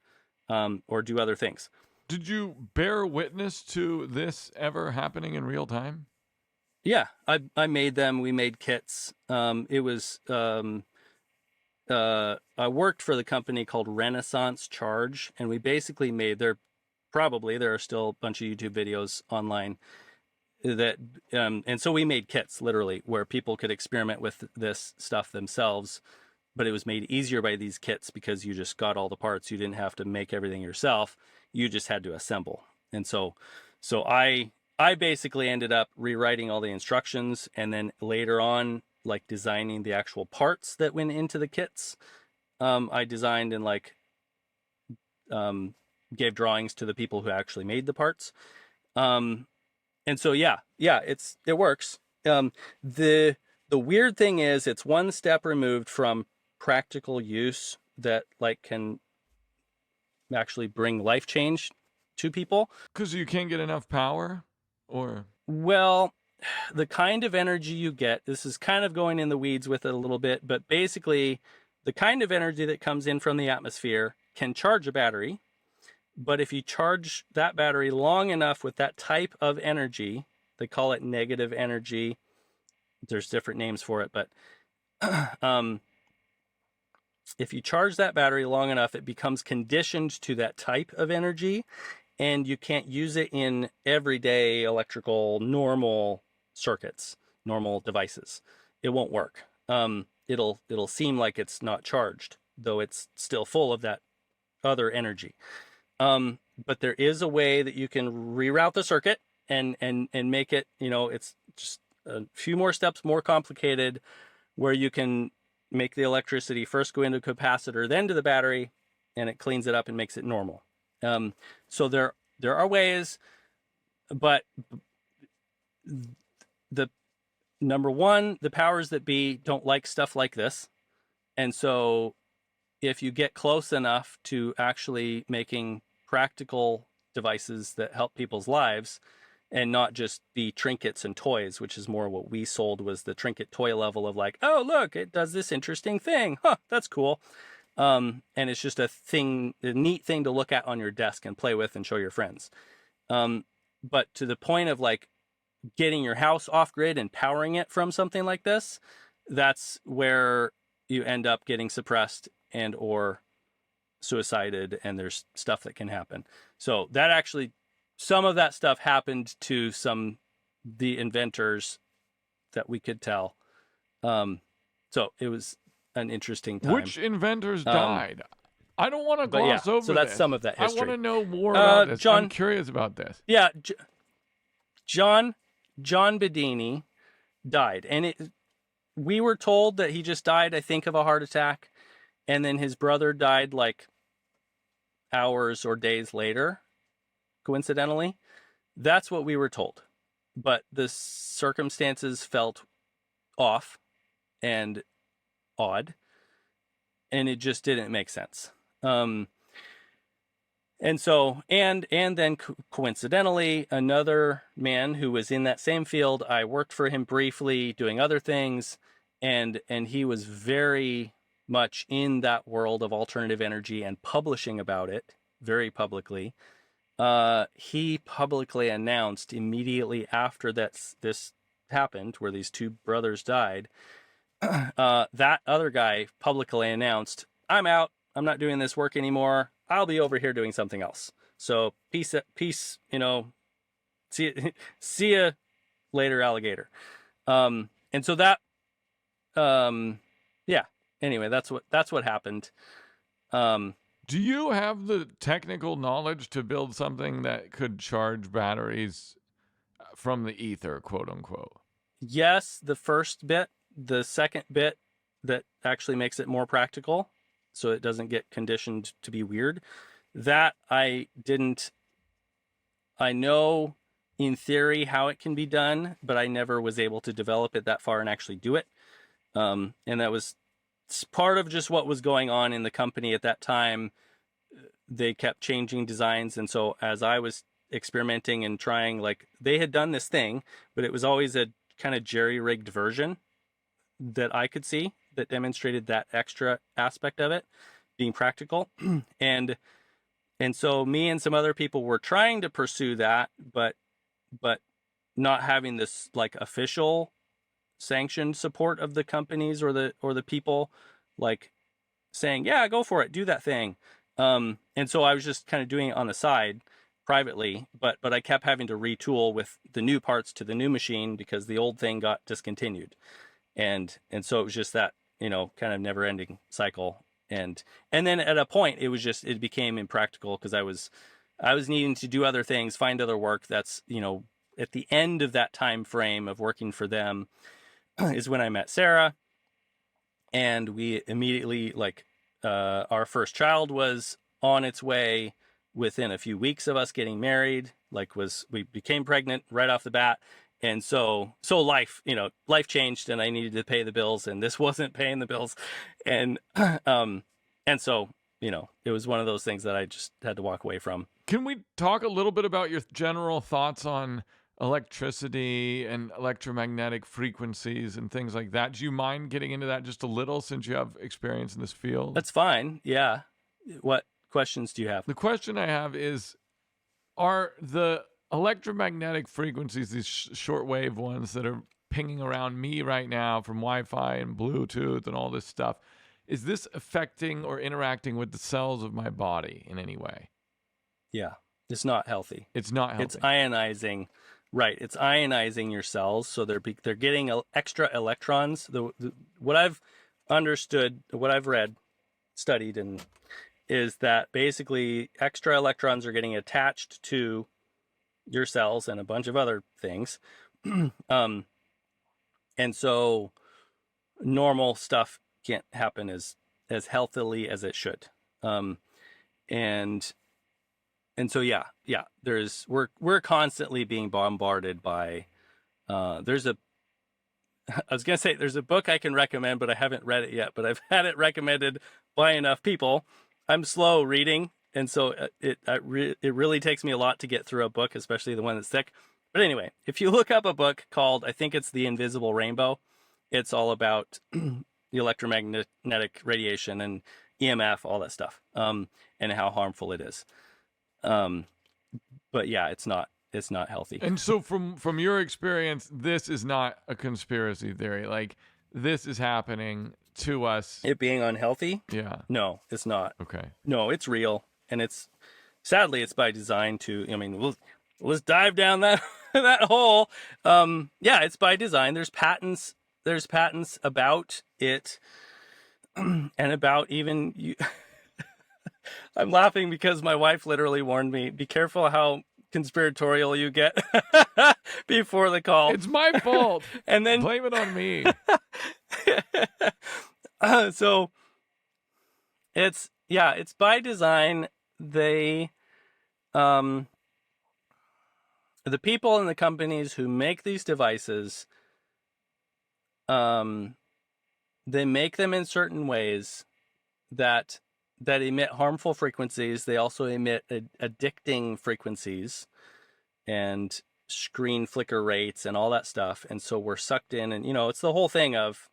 or do other things. Did you bear witness to this ever happening in real time? Yeah, I made them. We made kits. It was I worked for the company called Renaissance Charge, and we basically made there are still a bunch of YouTube videos online that and so we made kits literally where people could experiment with this stuff themselves, but it was made easier by these kits because you just got all the parts. You didn't have to make everything yourself. You just had to assemble. And so I basically ended up rewriting all the instructions, and then later on, like designing the actual parts that went into the kits. I designed and gave drawings to the people who actually made the parts. And so, yeah, it works. The weird thing is it's one step removed from practical use that like can actually bring life change to people. Because you can't get enough power, or? Well, the kind of energy you get, this is kind of going in the weeds with it a little bit, but basically the kind of energy that comes in from the atmosphere can charge a battery. But if you charge that battery long enough with that type of energy, they call it negative energy. There's different names for it, but if you charge that battery long enough, it becomes conditioned to that type of energy, and you can't use it in everyday electrical normal circuits, normal devices. It won't work. It'll seem like it's not charged, though it's still full of that other energy. But there is a way that you can reroute the circuit and make it, it's just a few more steps more complicated, where you can make the electricity first go into a capacitor, then to the battery, and it cleans it up and makes it normal. So there are ways, but the number one, the powers that be don't like stuff like this. And so if you get close enough to actually making practical devices that help people's lives and not just be trinkets and toys, which is more what we sold, was the trinket toy level of like, oh, look, it does this interesting thing. Huh, that's cool. And it's just a neat thing to look at on your desk and play with and show your friends. But to the point of like getting your house off grid and powering it from something like this, that's where you end up getting suppressed and or suicided, and there's stuff that can happen. So that actually, some of that stuff happened to the inventors that we could tell. So it was an interesting time. Which inventors died? I don't want to gloss over so that's this. some of that history. I want to know more about this. John, I'm curious about this. Yeah, John Bedini died, and we were told that he just died, I think, of a heart attack, and then his brother died like hours or days later, coincidentally. That's what we were told. But the circumstances felt off and odd, and it just didn't make sense. And so, and then coincidentally, another man who was in that same field, I worked for him briefly doing other things, and he was very much in that world of alternative energy and publishing about it very publicly. He publicly announced immediately after this happened, where these two brothers died, that other guy publicly announced, "I'm out. I'm not doing this work anymore. I'll be over here doing something else. So peace, you know, see ya later, alligator." And so that, yeah, anyway, that's what happened. Do you have the technical knowledge to build something that could charge batteries from the ether, quote unquote? Yes, the first bit. The second bit that actually makes it more practical, so it doesn't get conditioned to be weird, that I didn't. I know in theory how it can be done, but I never was able to develop it that far and actually do it. And that was part of just what was going on in the company at that time. They kept changing designs, and so as I was experimenting and trying, like, they had done this thing, but it was always a kind of jerry-rigged version that I could see that demonstrated that extra aspect of it being practical. And so me and some other people were trying to pursue that, but not having this like official sanctioned support of the companies or the people like saying, yeah, go for it, do that thing. And so I was just kind of doing it on the side privately, but I kept having to retool with the new parts to the new machine because the old thing got discontinued. And so it was just that, you know, kind of never ending cycle. And then at a point it became impractical because I was needing to do other things, find other work. That's, you know, at the end of that time frame of working for them is when I met Sarah, and we immediately, like, our first child was on its way within a few weeks of us getting married. We became pregnant right off the bat. And so life changed, and I needed to pay the bills, and this wasn't paying the bills. And so, you know, it was one of those things that I just had to walk away from. Can we talk a little bit about your general thoughts on electricity and electromagnetic frequencies and things like that? Do you mind getting into that just a little, since you have experience in this field? That's fine. Yeah. What questions do you have? The question I have is, are the electromagnetic frequencies, these shortwave ones that are pinging around me right now from Wi-Fi and Bluetooth and all this stuff, is this affecting or interacting with the cells of my body in any way? Yeah, it's not healthy. It's not healthy. It's ionizing. Right, it's ionizing your cells, so they're getting extra electrons. What I've understood, what I've read, studied, and is that basically extra electrons are getting attached to your cells and a bunch of other things. And so normal stuff can't happen as healthily as it should. And so yeah, we're constantly being bombarded by there's a book I can recommend, but I haven't read it yet, but I've had it recommended by enough people. I'm slow reading, and so it really takes me a lot to get through a book, especially the one that's thick. But anyway, if you look up a book called, I think it's The Invisible Rainbow, it's all about the electromagnetic radiation and EMF, all that stuff, and how harmful it is. But yeah, it's not healthy. And so from your experience, this is not a conspiracy theory. Like, this is happening to us. It being unhealthy? Yeah. No, it's not. Okay. No, it's real. And sadly, it's by design to, I mean, let's dive down that hole. Yeah, it's by design. There's patents about it, and about even you. I'm laughing because my wife literally warned me, be careful how conspiratorial you get before the call. It's my fault. And then blame it on me. So it's by design. They, the people and the companies who make these devices, they make them in certain ways that emit harmful frequencies. They also emit addicting frequencies and screen flicker rates and all that stuff. And so we're sucked in, and it's the whole thing of,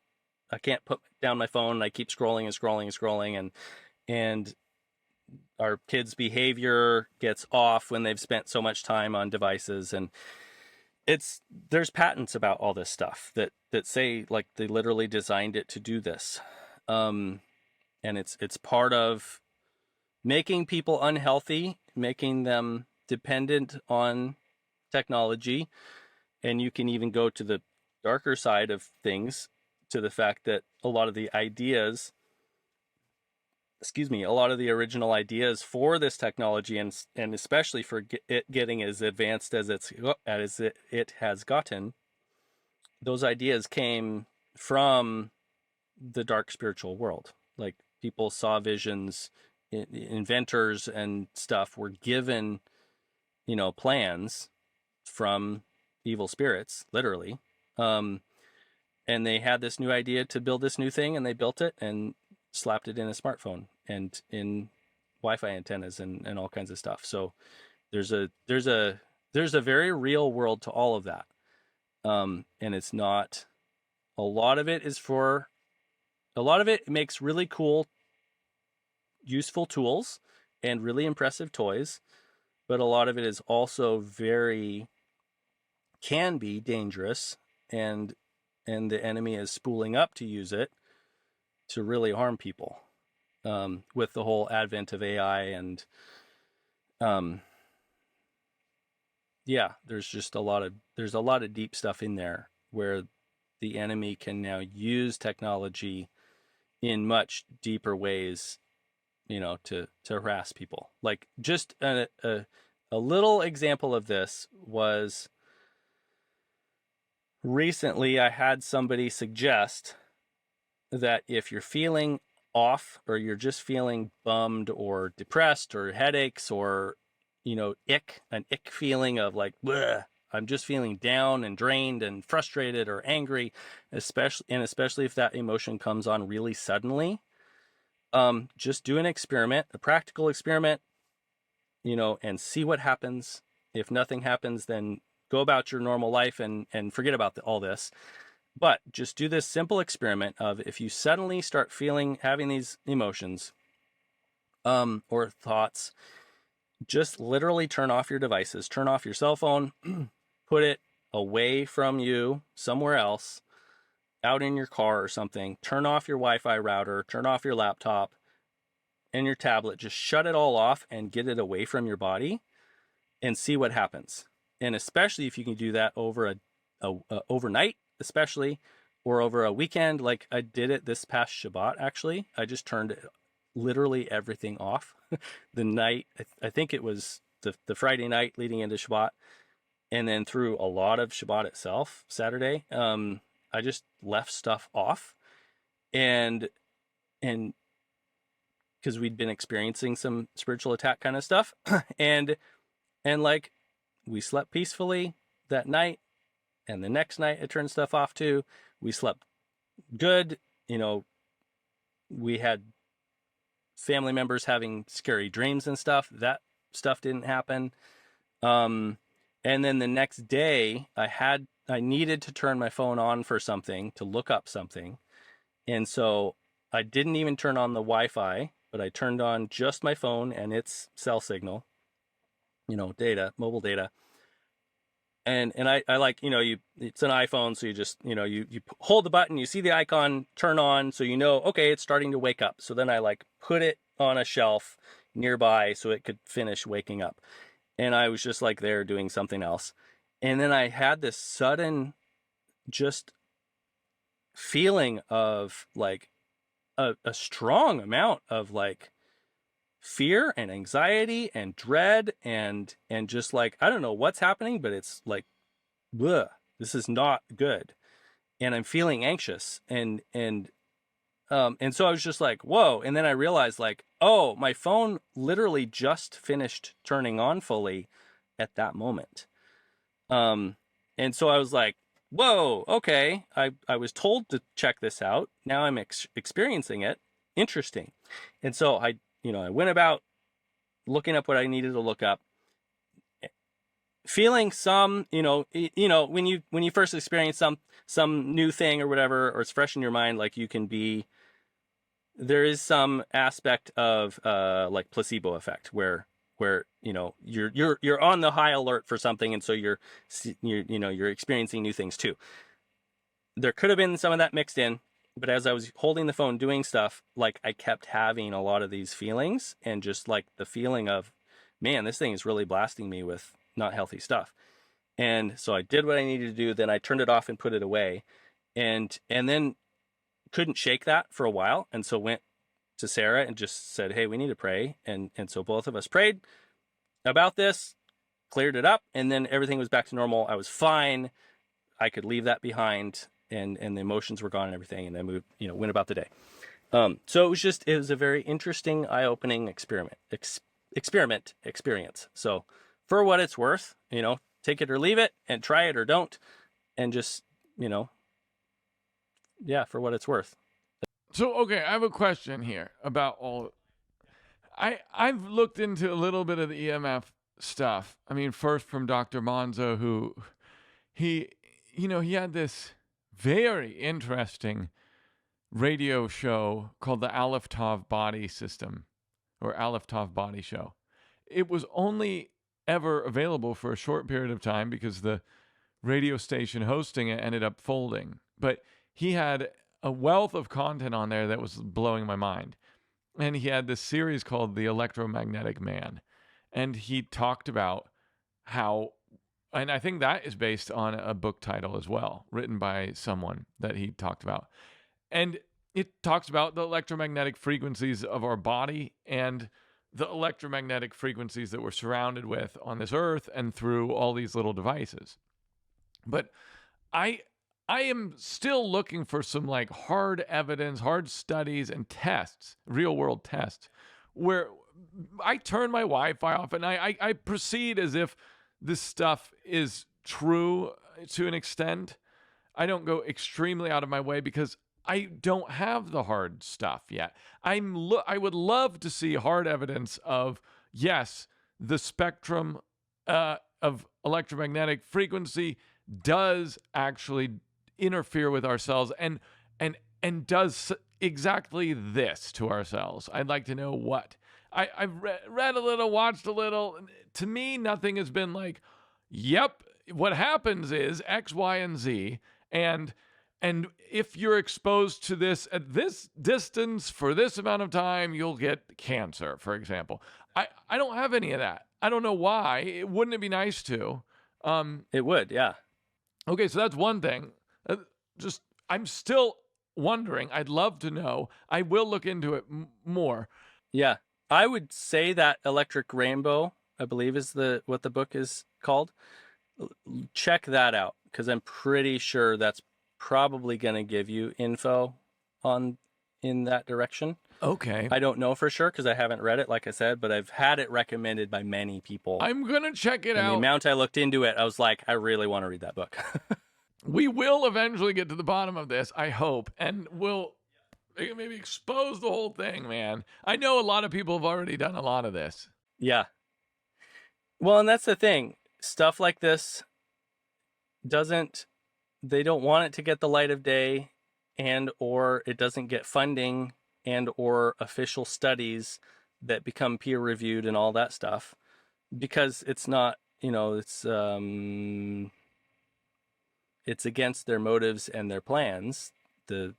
I can't put down my phone, and I keep scrolling and scrolling and scrolling, and our kids' behavior gets off when they've spent so much time on devices. And there's patents about all this stuff that say, like, they literally designed it to do this. And it's part of making people unhealthy, making them dependent on technology. And you can even go to the darker side of things, to the fact that a lot of the original ideas for this technology, and especially for it getting as advanced as it has gotten, those ideas came from the dark spiritual world. Like, people saw visions, inventors and stuff were given, plans from evil spirits, literally. And they had this new idea to build this new thing, and they built it and slapped it in a smartphone and in Wi-Fi antennas and all kinds of stuff. So there's a very real world to all of that. And it's not, a lot of it makes really cool, useful tools and really impressive toys, but a lot of it is also can be dangerous, and the enemy is spooling up to use it to really harm people, with the whole advent of AI. And there's a lot of deep stuff in there, where the enemy can now use technology in much deeper ways, to harass people. Like, just a little example of this was, recently I had somebody suggest that if you're feeling off, or you're just feeling bummed or depressed or headaches, or an ick feeling of like, bleh, I'm just feeling down and drained and frustrated or angry, especially if that emotion comes on really suddenly, just do an experiment, a practical experiment, and see what happens. If nothing happens, then go about your normal life and forget about all this. But just do this simple experiment of, if you suddenly start having these emotions, or thoughts, just literally turn off your devices, turn off your cell phone, put it away from you somewhere else, out in your car or something, turn off your Wi-Fi router, turn off your laptop and your tablet, just shut it all off and get it away from your body, and see what happens. And especially if you can do that over a overnight, especially, or over a weekend, like I did it this past Shabbat. Actually, I just turned literally everything off. The night, I think it was the Friday night leading into Shabbat, and then through a lot of Shabbat itself, Saturday, I just left stuff off, and because we'd been experiencing some spiritual attack kind of stuff, and like, we slept peacefully that night. And the next night I turned stuff off too. We slept good. We had family members having scary dreams and stuff. That stuff didn't happen. And then the next day I needed to turn my phone on for something, to look up something. And so I didn't even turn on the Wi-Fi, but I turned on just my phone and its cell signal, data, mobile data. And I like, it's an iPhone, so you just, you hold the button, you see the icon turn on, so okay, it's starting to wake up. So then I like put it on a shelf nearby so it could finish waking up. And I was just like there doing something else. And then I had this sudden just feeling of like a strong amount of like fear and anxiety and dread and just like, I don't know what's happening, but it's like, bleh, this is not good. and I'm feeling anxious, and so I was just like, whoa. And then I realized, like, oh, my phone literally just finished turning on fully at that moment. And so I was like, whoa, okay. I was told to check this out. Now I'm experiencing it. Interesting. And so I went about looking up what I needed to look up, feeling some, when you first experience some new thing or whatever, or it's fresh in your mind, like there is some aspect of like placebo effect where you're on the high alert for something, and so you're experiencing new things too. There could have been some of that mixed in, but as I was holding the phone doing stuff, like, I kept having a lot of these feelings, and just like the feeling of, man, this thing is really blasting me with not healthy stuff. And so I did what I needed to do. Then I turned it off and put it away, and then couldn't shake that for a while. And so went to Sarah and just said, hey, we need to pray. And so both of us prayed about this, cleared it up, and then everything was back to normal. I was fine. I could leave that behind, and the emotions were gone and everything. And I moved, went about the day. So it was a very interesting, eye-opening experience. So for what it's worth, take it or leave it, and try it or don't. And just, for what it's worth. So, okay, I have a question here about all. I've looked into a little bit of the EMF stuff. I mean, first from Dr. Monzo, who he had this very interesting radio show called the Aleph Tav Body System, or Aleph Tav Body Show. It was only ever available for a short period of time because the radio station hosting it ended up folding. But he had a wealth of content on there that was blowing my mind. And he had this series called The Electromagnetic Man. And he talked about how, and I think that is based on a book title as well, written by someone that he talked about. And it talks about the electromagnetic frequencies of our body and the electromagnetic frequencies that we're surrounded with on this earth and through all these little devices. But I am still looking for some like hard evidence, hard studies and tests, real world tests, where I turn my Wi-Fi off and I proceed as if this stuff is true to an extent. I don't go extremely out of my way because I don't have the hard stuff yet. I would love to see hard evidence of, yes, the spectrum of electromagnetic frequency does actually interfere with our cells and does exactly this to our cells. I'd like to know what. I've read a little, watched a little. To me, nothing has been like, yep, what happens is X, Y, and Z, and if you're exposed to this at this distance for this amount of time, you'll get cancer, for example. I don't have any of that. I don't know why. Wouldn't it be nice to? It would, yeah. Okay, so that's one thing. I'm still wondering. I'd love to know. I will look into it more. Yeah, I would say that Electric Rainbow, I believe, is what the book is called. Check that out, because I'm pretty sure that's probably going to give you info in that direction. Okay. I don't know for sure because I haven't read it, like I said, but I've had it recommended by many people. I'm going to check it out. The amount I looked into it, I was like, I really want to read that book. We will eventually get to the bottom of this, I hope, and we'll maybe expose the whole thing, man. I know a lot of people have already done a lot of this. Yeah. Well, and that's the thing. Stuff like this they don't want it to get the light of day, and or it doesn't get funding and or official studies that become peer reviewed and all that stuff, because it's not, it's against their motives and their plans. The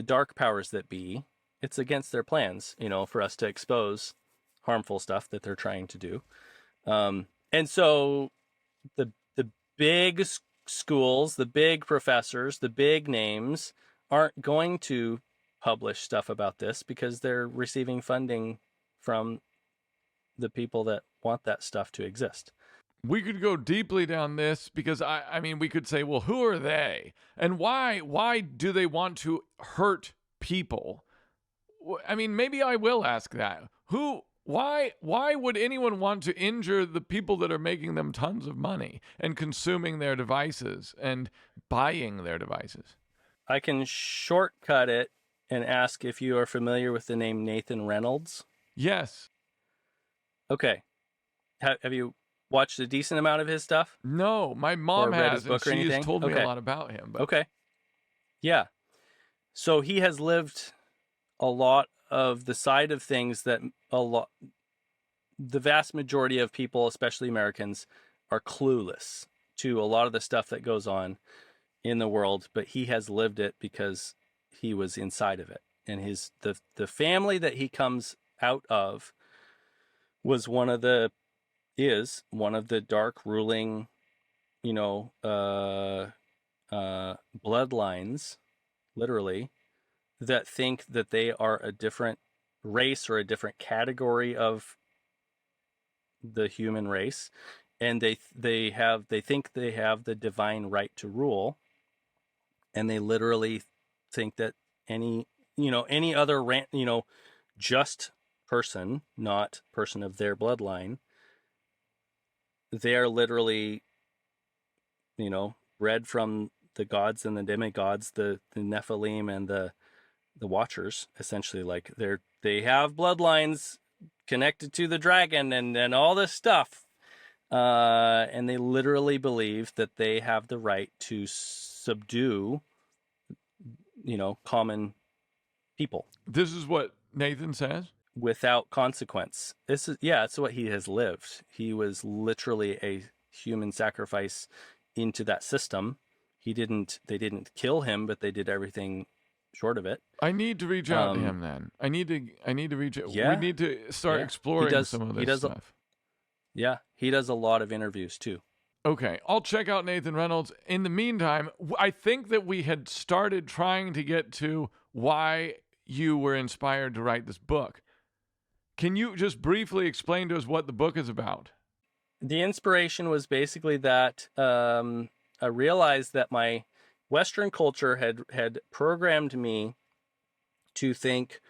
dark powers that be, it's against their plans, for us to expose harmful stuff that they're trying to do. And so the big schools, the big professors, the big names aren't going to publish stuff about this because they're receiving funding from the people that want that stuff to exist. We could go deeply down this because I mean, we could say, well, who are they? And why do they want to hurt people? I mean, maybe I will ask that. Why would anyone want to injure the people that are making them tons of money and consuming their devices and buying their devices? I can shortcut it and ask if you are familiar with the name Nathan Reynolds. Yes. Okay. Have you watched a decent amount of his stuff? No, my mom Or read has, his book or and she's anything? told me Okay. a lot about him. But Okay. Yeah. So he has lived a lot of the side of things that the vast majority of people, especially Americans, are clueless to a lot of the stuff that goes on in the world, but he has lived it because he was inside of it. And the family that he comes out of is one of the dark ruling, bloodlines, literally, that think that they are a different race or a different category of the human race, and they think they have the divine right to rule, and they literally think that any other just person, not person of their bloodline, they are literally bred from the gods and the demigods, the Nephilim and the Watchers, essentially. Like they have bloodlines connected to the dragon and all this stuff, and they literally believe that they have the right to subdue common people. this is what Nathan says. Without consequence. It's what he has lived. He was literally a human sacrifice into that system. They didn't kill him, but they did everything short of it. I need to reach out to him then. I need to reach out. Yeah. We need to start exploring some of this stuff. Yeah, he does a lot of interviews too. Okay, I'll check out Nathan Reynolds. In the meantime, I think that we had started trying to get to why you were inspired to write this book. Can you just briefly explain to us what the book is about? The inspiration was basically that I realized that my Western culture had programmed me to think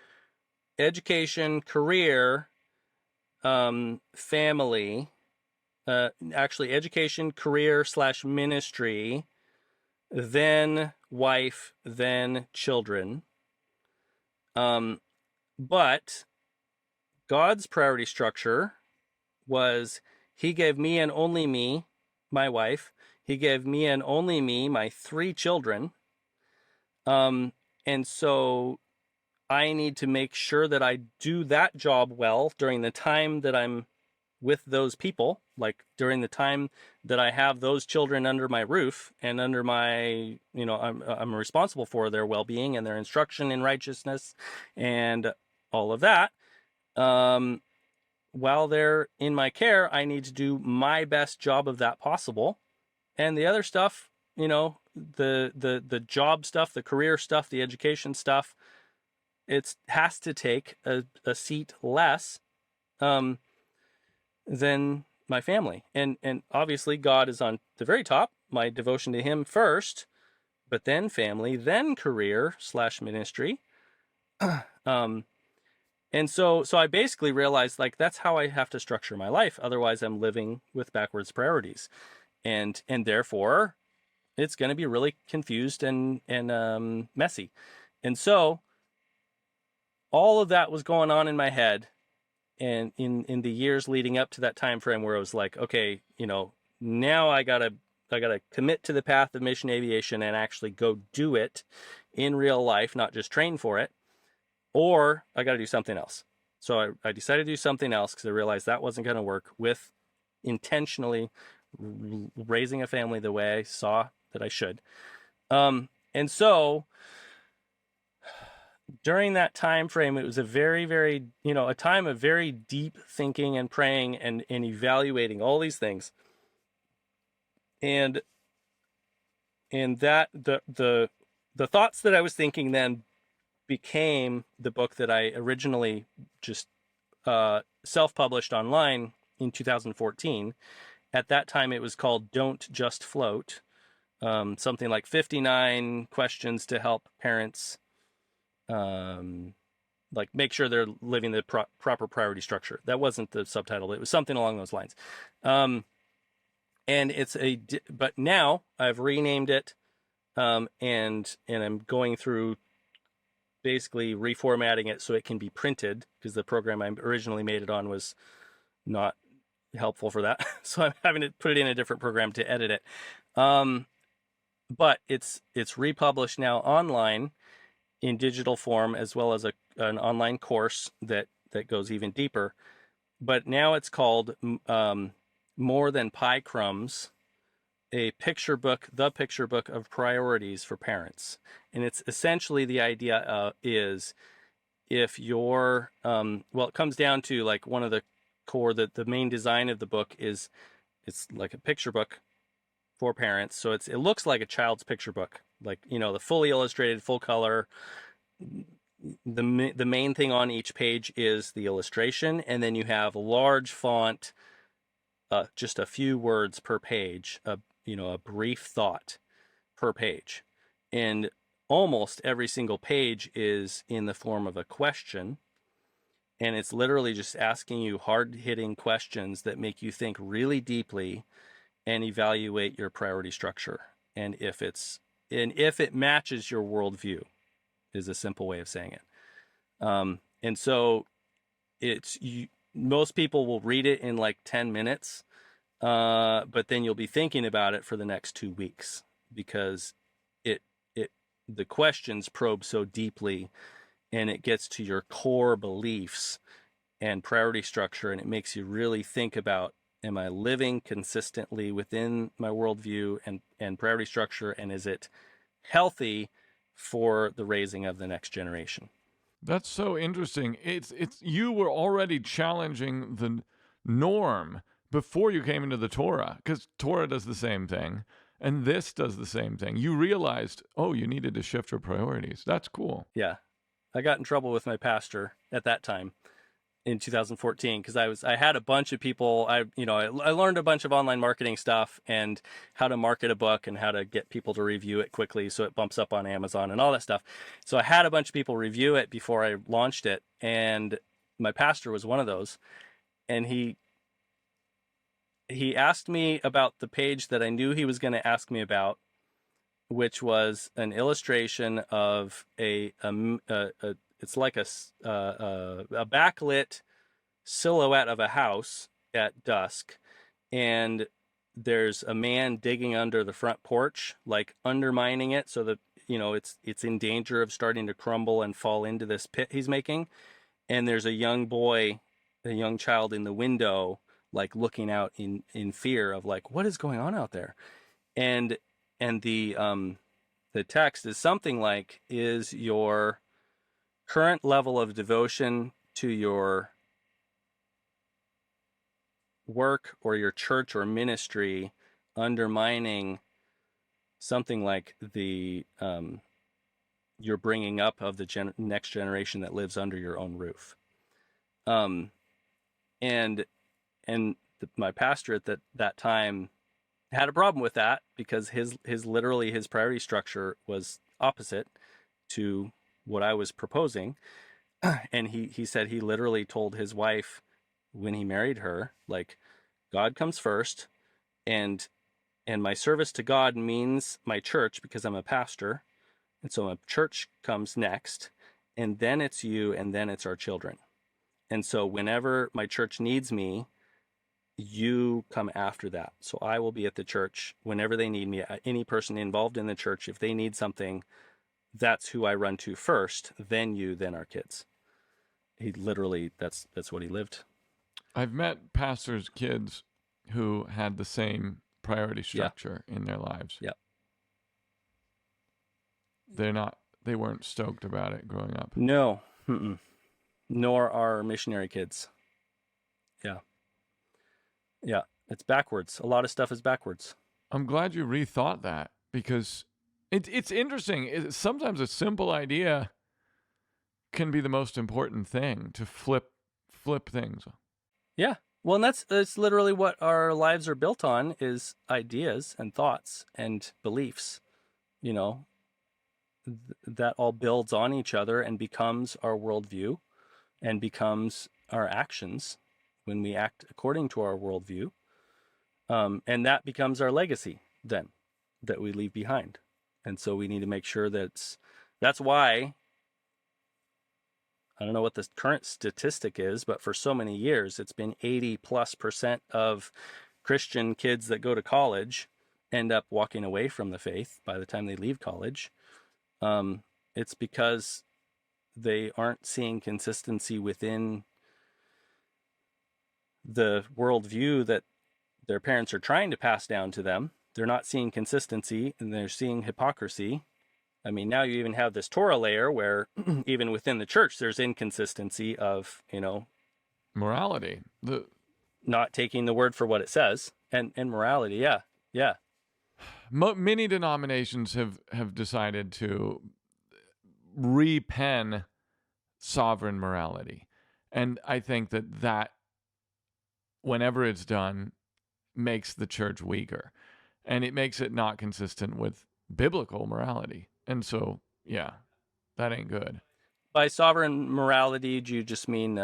education, career, family, actually education, career / ministry, then wife, then children. But God's priority structure was he gave me and only me, my wife. He gave me and only me, my 3 children. And so I need to make sure that I do that job well during the time that I'm with those people, like during the time that I have those children under my roof and under my, I'm responsible for their well-being and their instruction in righteousness and all of that. While they're in my care, I need to do my best job of that possible. And the other stuff, the job stuff, the career stuff, the education stuff, it has to take a seat less than my family. And obviously God is on the very top, my devotion to him first, but then family, then career / ministry. And so I basically realized, like, that's how I have to structure my life. Otherwise, I'm living with backwards priorities. And therefore, it's going to be really confused and messy. And so all of that was going on in my head. And in the years leading up to that time frame where I was like, okay, now I gotta commit to the path of mission aviation and actually go do it in real life, not just train for it. Or I got to do something else. So I decided to do something else because I realized that wasn't going to work with intentionally raising a family the way I saw that I should. And so during that time frame, it was a very, very, a time of very deep thinking and praying and evaluating all these things. And that the thoughts that I was thinking then became the book that I originally just self-published online in 2014. at that time it was called Don't Just Float. Something like 59 questions to help parents like make sure they're living the proper priority structure. That wasn't the subtitle. It was something along those lines. And it's but now I've renamed it, and I'm going through basically reformatting it so it can be printed, because the program I originally made it on was not helpful for that. So I'm having to put it in a different program to edit it. But it's republished now online in digital form, as well as an online course that goes even deeper. But now it's called More Than Pie Crumbs, a picture book, the picture book of priorities for parents. And it's essentially, the idea is, if you're, well, it comes down to like one of the core, the main design of the book is, it's like a picture book for parents. So it looks like a child's picture book, like, you know, the fully illustrated, full color. The main thing on each page is the illustration, and then you have large font, just a few words per page, a brief thought per page. And almost every single page is in the form of a question. And it's literally just asking you hard-hitting questions that make you think really deeply and evaluate your priority structure. And if it matches your worldview, is a simple way of saying it. And so most people will read it in like 10 minutes, but then you'll be thinking about it for the next 2 weeks, because the questions probe so deeply, and it gets to your core beliefs and priority structure, and it makes you really think about, am I living consistently within my worldview and priority structure, and is it healthy for the raising of the next generation? That's so interesting. It's you were already challenging the norm before you came into the Torah, because Torah does the same thing, and this does the same thing. You realized, oh, you needed to shift your priorities. That's cool. Yeah. I got in trouble with my pastor at that time in 2014, because I had a bunch of people. I learned a bunch of online marketing stuff and how to market a book and how to get people to review it quickly so it bumps up on Amazon and all that stuff. So I had a bunch of people review it before I launched it, and my pastor was one of those. And he asked me about the page that I knew he was going to ask me about, which was an illustration of it's like a backlit silhouette of a house at dusk, and there's a man digging under the front porch, like undermining it so that, it's in danger of starting to crumble and fall into this pit he's making. And there's a young child in the window, like looking out in fear of like, what is going on out there? And the text is something like, is your current level of devotion to your work or your church or ministry undermining something like the your bringing up of the next generation that lives under your own roof? My pastor at that time had a problem with that, because his priority structure was opposite to what I was proposing. And he said he literally told his wife when he married her, like, God comes first, and my service to God means my church, because I'm a pastor, and so my church comes next, and then it's you, and then it's our children. And so whenever my church needs me, you come after that. So I will be at the church whenever they need me. Any person involved in the church, if they need something, that's who I run to first, then you, then our kids. He literally, that's what he lived. I've met pastors' kids who had the same priority structure in their lives. Yeah. They weren't stoked about it growing up. No. Mm-mm. Nor are missionary kids. Yeah. Yeah. It's backwards. A lot of stuff is backwards. I'm glad you rethought that, because it's interesting. Sometimes a simple idea can be the most important thing to flip things. Yeah. Well, and that's literally what our lives are built on, is ideas and thoughts and beliefs. You know, that all builds on each other and becomes our worldview and becomes our actions when we act according to our worldview. And that becomes our legacy then that we leave behind. And so we need to make sure that's why, I don't know what the current statistic is, but for so many years, it's been 80+% of Christian kids that go to college end up walking away from the faith by the time they leave college. It's because they aren't seeing consistency within the worldview that their parents are trying to pass down to them. They're not seeing consistency, and they're seeing hypocrisy. I mean, now you even have this Torah layer where even within the church, there's inconsistency of, Morality. not taking the word for what it says, and morality. Yeah. Yeah. Many denominations have decided to repen sovereign morality. And I think that whenever it's done, makes the church weaker. And it makes it not consistent with biblical morality. And so, yeah, that ain't good. By sovereign morality, do you just mean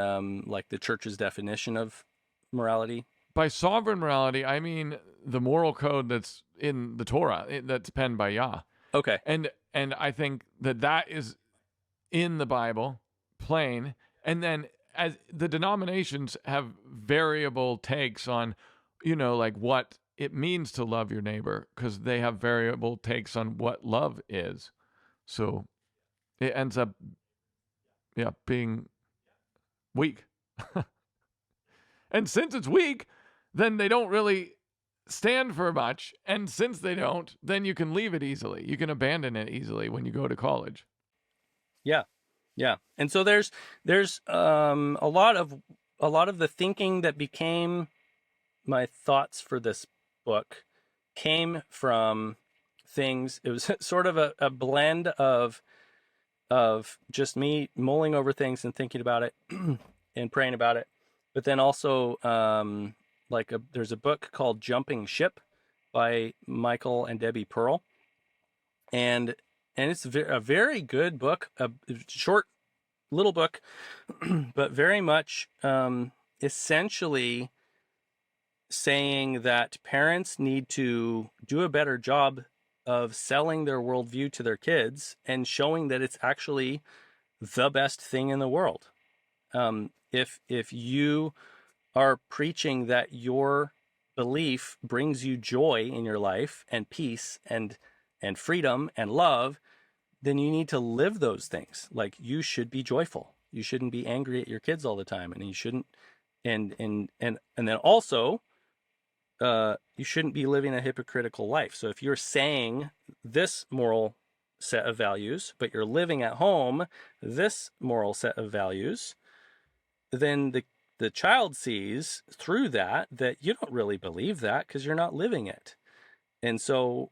like the church's definition of morality? By sovereign morality, I mean the moral code that's in the Torah, that's penned by Yah. Okay. And I think that is in the Bible, plain. And then as the denominations have variable takes on, like what it means to love your neighbor, because they have variable takes on what love is. So it ends up, being weak. And since it's weak, then they don't really stand for much. And since they don't, then you can leave it easily. You can abandon it easily when you go to college. Yeah. Yeah. And so there's a lot of the thinking that became my thoughts for this book came from things. It was sort of a blend of just me mulling over things and thinking about it and praying about it. But then also there's a book called Jumping Ship by Michael and Debbie Pearl. And it's a very good book, a short little book, but very much essentially saying that parents need to do a better job of selling their worldview to their kids and showing that it's actually the best thing in the world. If you are preaching that your belief brings you joy in your life and peace and freedom and love, then you need to live those things. Like, you should be joyful. You shouldn't be angry at your kids all the time, and you shouldn't, and then also, you shouldn't be living a hypocritical life. So if you're saying this moral set of values, but you're living at home this moral set of values, then the child sees through that you don't really believe that because you're not living it. And so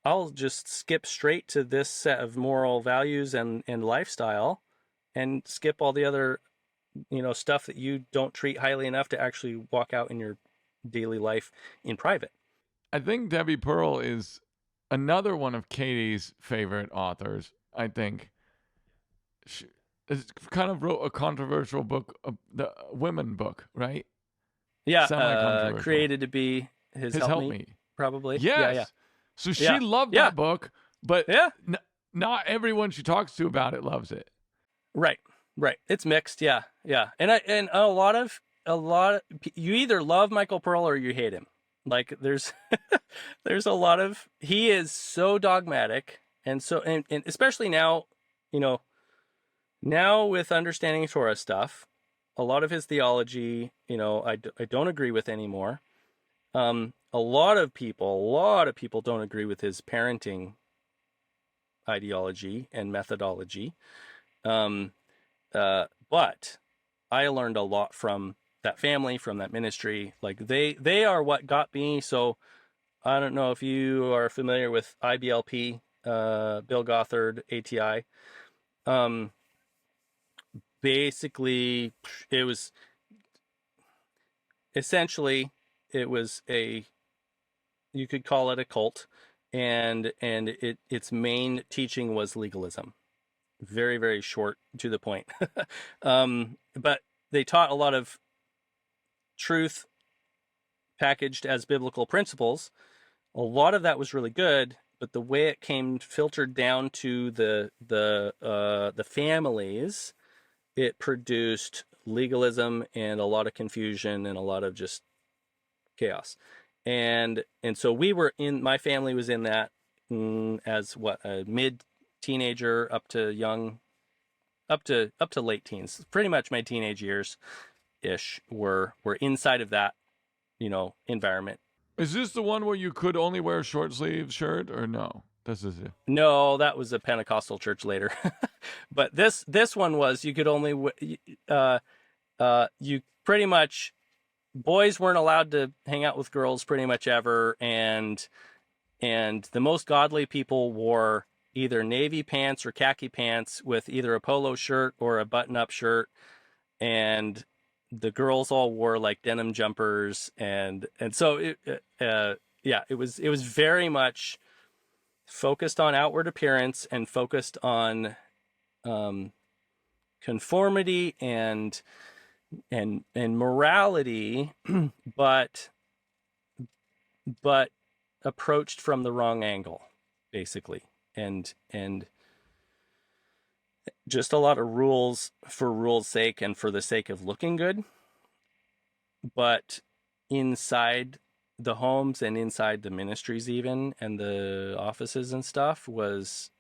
I'll just skip straight to this set of moral values and lifestyle and skip all the other, stuff that you don't treat highly enough to actually walk out in your daily life in private. I think Debbie Pearl is another one of Katie's favorite authors. I think she kind of wrote a controversial book, the women book, right? Yeah, created to be his help me, probably. Yes. Yeah. So she loved that book, but not everyone she talks to about it loves it. Right. It's mixed. Yeah. And a lot of you either love Michael Pearl or you hate him. Like, there's a lot of, he is so dogmatic, and so and especially now, now with understanding Torah stuff, a lot of his theology, I don't agree with anymore. A lot of people don't agree with his parenting ideology and methodology. But I learned a lot from that family, from that ministry. Like, they are what got me. So I don't know if you are familiar with IBLP, Bill Gothard, ATI. Basically, it was essentially it was you could call it a cult, and its main teaching was legalism. Very, very short, to the point. But they taught a lot of truth packaged as biblical principles. A lot of that was really good, but the way it came filtered down to the families, it produced legalism and a lot of confusion and a lot of just chaos. And so my family was in that as a mid teenager up to late teens. Pretty much my teenage years ish were inside of that, environment. Is this the one where you could only wear a short sleeve shirt, or no? This is it. No, that was a Pentecostal church later. But this one was, you could only you pretty much, boys weren't allowed to hang out with girls pretty much ever, and the most godly people wore either navy pants or khaki pants with either a polo shirt or a button-up shirt, and the girls all wore like denim jumpers, and so it was very much focused on outward appearance and focused on conformity and morality, but approached from the wrong angle, basically, and just a lot of rules for rules' sake and for the sake of looking good. But inside the homes and inside the ministries even, and the offices and stuff, was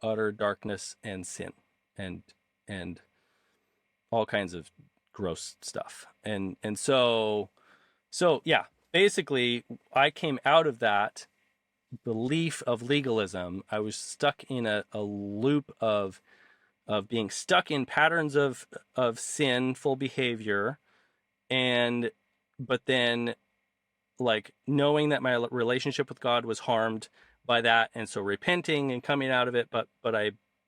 utter darkness and sin and all kinds of gross stuff. And so yeah, basically I came out of that belief of legalism. I was stuck in a loop of being stuck in patterns of sinful behavior, but then like knowing that my relationship with God was harmed by that, and so repenting and coming out of it. But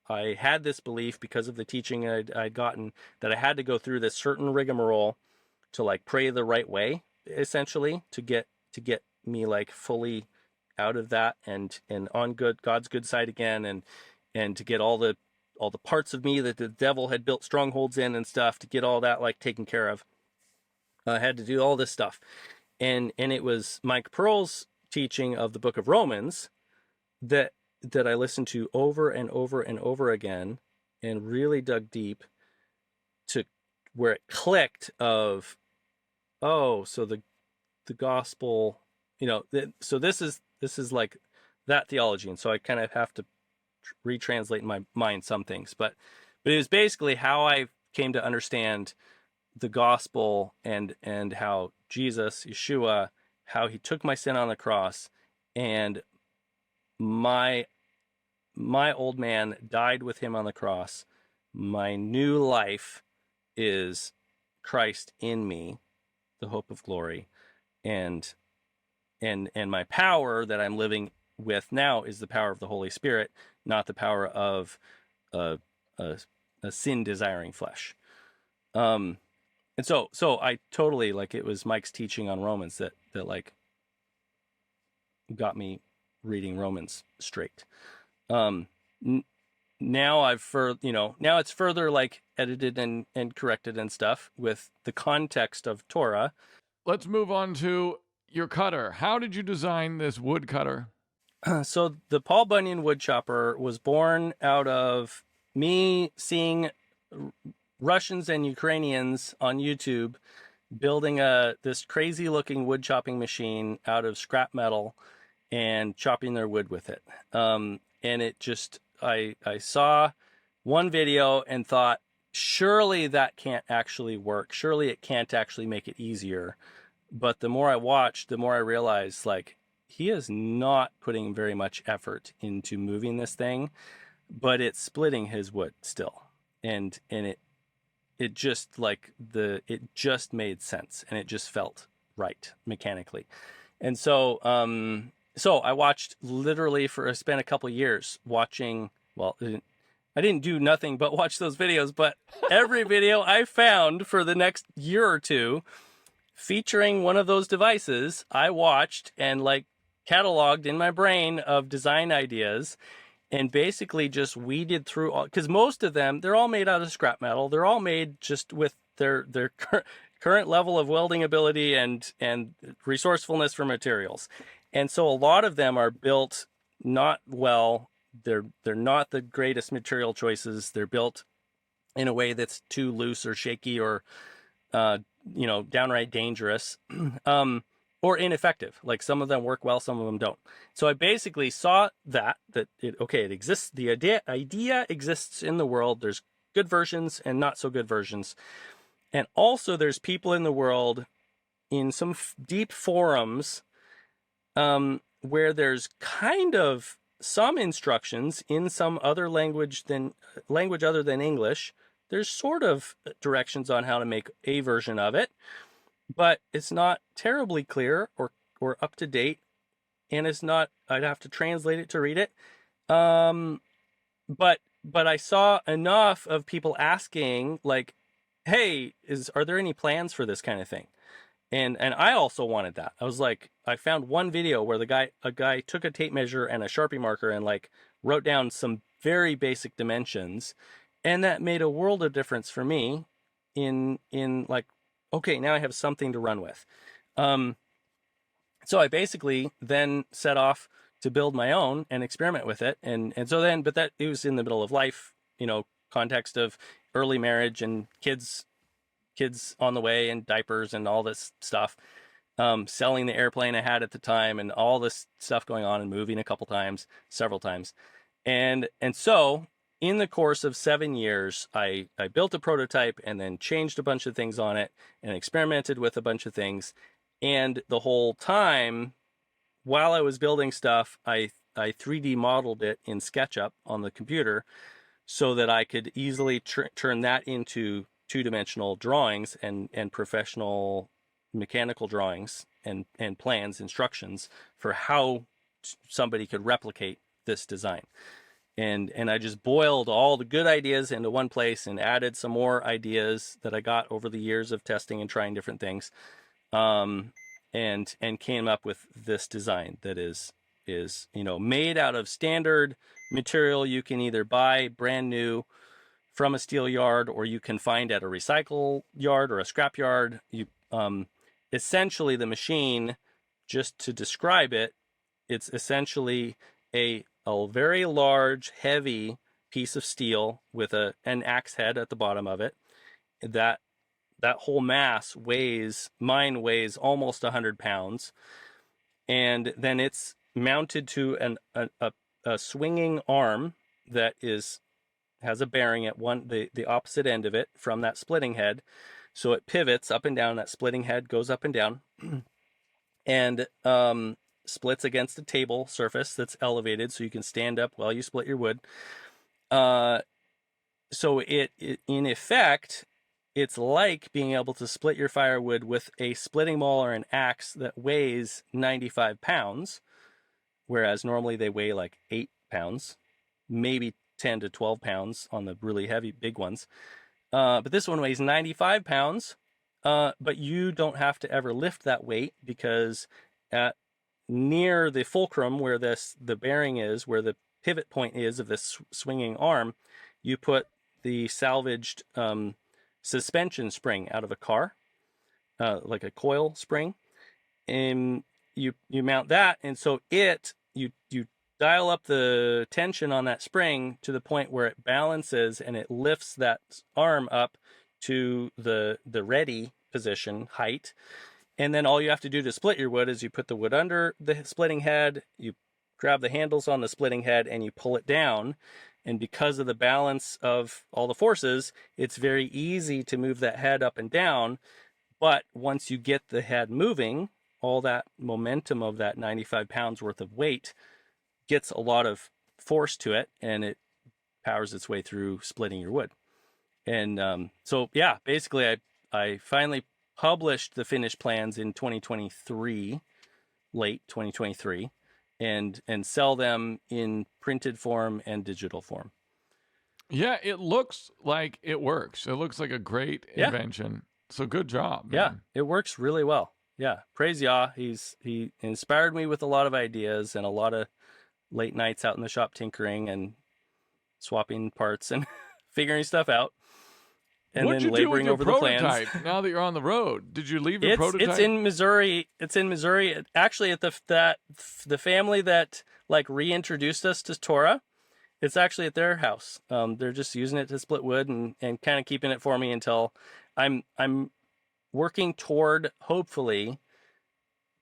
I had this belief, because of the teaching I'd gotten, that I had to go through this certain rigmarole to like pray the right way, essentially, to get me like fully out of that and on God's good side again, and to get all the parts of me that the devil had built strongholds in and stuff, to get all that like taken care of. I had to do all this stuff. And it was Mike Pearl's teaching of the book of Romans that I listened to over and over and over again, and really dug deep to where it clicked of, oh, so the gospel, so this is like that theology. And so I kind of have to retranslate in my mind some things, but it was basically how I came to understand the gospel, and how Jesus, Yeshua, how he took my sin on the cross, and my old man died with him on the cross. My new life is Christ in me, the hope of glory, and my power that I'm living with now is the power of the Holy Spirit, not the power of a sin desiring flesh. And so I totally, like, it was Mike's teaching on Romans that like got me reading Romans straight. Now now it's further like edited and corrected and stuff with the context of Torah. Let's move on to your cutter. How did you design this wood cutter? So the Paul Bunyan wood chopper was born out of me seeing Russians and Ukrainians on YouTube building this crazy looking wood chopping machine out of scrap metal and chopping their wood with it. And it just, I saw one video and thought, surely that can't actually work. Surely it can't actually make it easier. But the more I watched, the more I realized, like, he is not putting very much effort into moving this thing, but it's splitting his wood still. And it just it just made sense, and it just felt right mechanically. And so I watched literally I spent a couple of years watching, well, I didn't do nothing but watch those videos, but every video I found for the next year or two, featuring one of those devices, I watched and like cataloged in my brain of design ideas and basically just weeded through all, because most of them, they're all made out of scrap metal. They're all made just with their current level of welding ability and resourcefulness for materials. And so a lot of them are built not well. They're not the greatest material choices. They're built in a way that's too loose or shaky or downright dangerous. Or ineffective. Like some of them work well, some of them don't. So I basically saw that it exists. The idea exists in the world. There's good versions and not so good versions. And also there's people in the world in some deep forums where there's kind of some instructions in some other language other than English. There's sort of directions on how to make a version of it. But it's not terribly clear or up to date, and it's not. I'd have to translate it to read it. But I saw enough of people asking, like, "Hey, are there any plans for this kind of thing?" And I also wanted that. I was like, I found one video where a guy took a tape measure and a Sharpie marker and like wrote down some very basic dimensions, and that made a world of difference for me. In like, okay, now I have something to run with. So I basically then set off to build my own and experiment with it. But it was in the middle of life, context of early marriage and kids on the way and diapers and all this stuff, selling the airplane I had at the time and all this stuff going on and moving several times. And so in the course of 7 years, I built a prototype and then changed a bunch of things on it and experimented with a bunch of things. And the whole time, while I was building stuff, I 3D modeled it in SketchUp on the computer so that I could easily turn that into two-dimensional drawings and professional mechanical drawings and plans, instructions for how somebody could replicate this design. And I just boiled all the good ideas into one place and added some more ideas that I got over the years of testing and trying different things, and came up with this design that is made out of standard material you can either buy brand new from a steel yard or you can find at a recycle yard or a scrap yard. Essentially the machine, just to describe it, it's essentially a very large, heavy piece of steel with an axe head at the bottom of it. That whole mass weighs almost 100 pounds. And then it's mounted to a swinging arm that has a bearing at the opposite end of it from that splitting head. So it pivots up and down. That splitting head goes up and down. And splits against a table surface that's elevated so you can stand up while you split your wood. So it in effect, it's like being able to split your firewood with a splitting maul or an axe that weighs 95 pounds, whereas normally they weigh like 8 pounds, maybe 10 to 12 pounds on the really heavy big ones. But this one weighs 95 pounds, but you don't have to ever lift that weight because near the fulcrum where the bearing is, where the pivot point is of this swinging arm, you put the salvaged suspension spring out of a car, like a coil spring, and you mount that, and so you dial up the tension on that spring to the point where it balances and it lifts that arm up to the ready position height. And then all you have to do to split your wood is you put the wood under the splitting head, you grab the handles on the splitting head, and you pull it down. And because of the balance of all the forces, it's very easy to move that head up and down. But once you get the head moving, all that momentum of that 95 pounds worth of weight gets a lot of force to it, and it powers its way through splitting your wood. And so, yeah, basically I finally published the finished plans in 2023, late 2023, and sell them in printed form and digital form. Yeah, it looks like it works. It looks like a great invention. So good job. Yeah, Man. it works really well. Yeah, praise Yah. He inspired me with a lot of ideas and a lot of late nights out in the shop tinkering and swapping parts and figuring stuff out. And What'd then you do with laboring your over the plans. prototype now that you're on the road? Did you leave your prototype? It's in Missouri. It's in Missouri. Actually, at the family that like reintroduced us to Torah, it's actually at their house. They're just using it to split wood and kind of keeping it for me until I'm working toward hopefully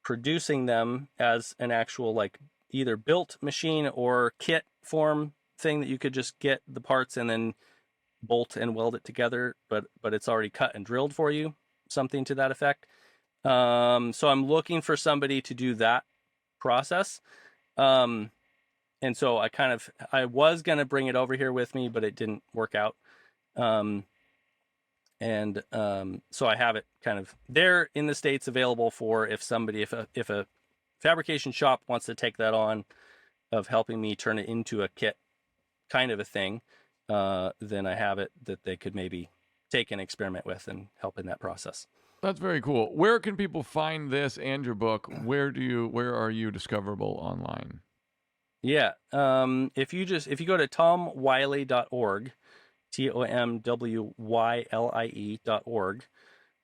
producing them as an actual like either built machine or kit form thing that you could just get the parts and then bolt and weld it together, but it's already cut and drilled for you, something to that effect. So I'm looking for somebody to do that process. And so I was going to bring it over here with me, but it didn't work out. So I have it kind of there in the States available for if a fabrication shop wants to take that on of helping me turn it into a kit kind of a thing. Then I have it that they could maybe take and experiment with and help in that process. That's very cool. Where can people find this and your book? Where are you discoverable online? Yeah. If you go to tomwylie.org, TOMWYLIE.org,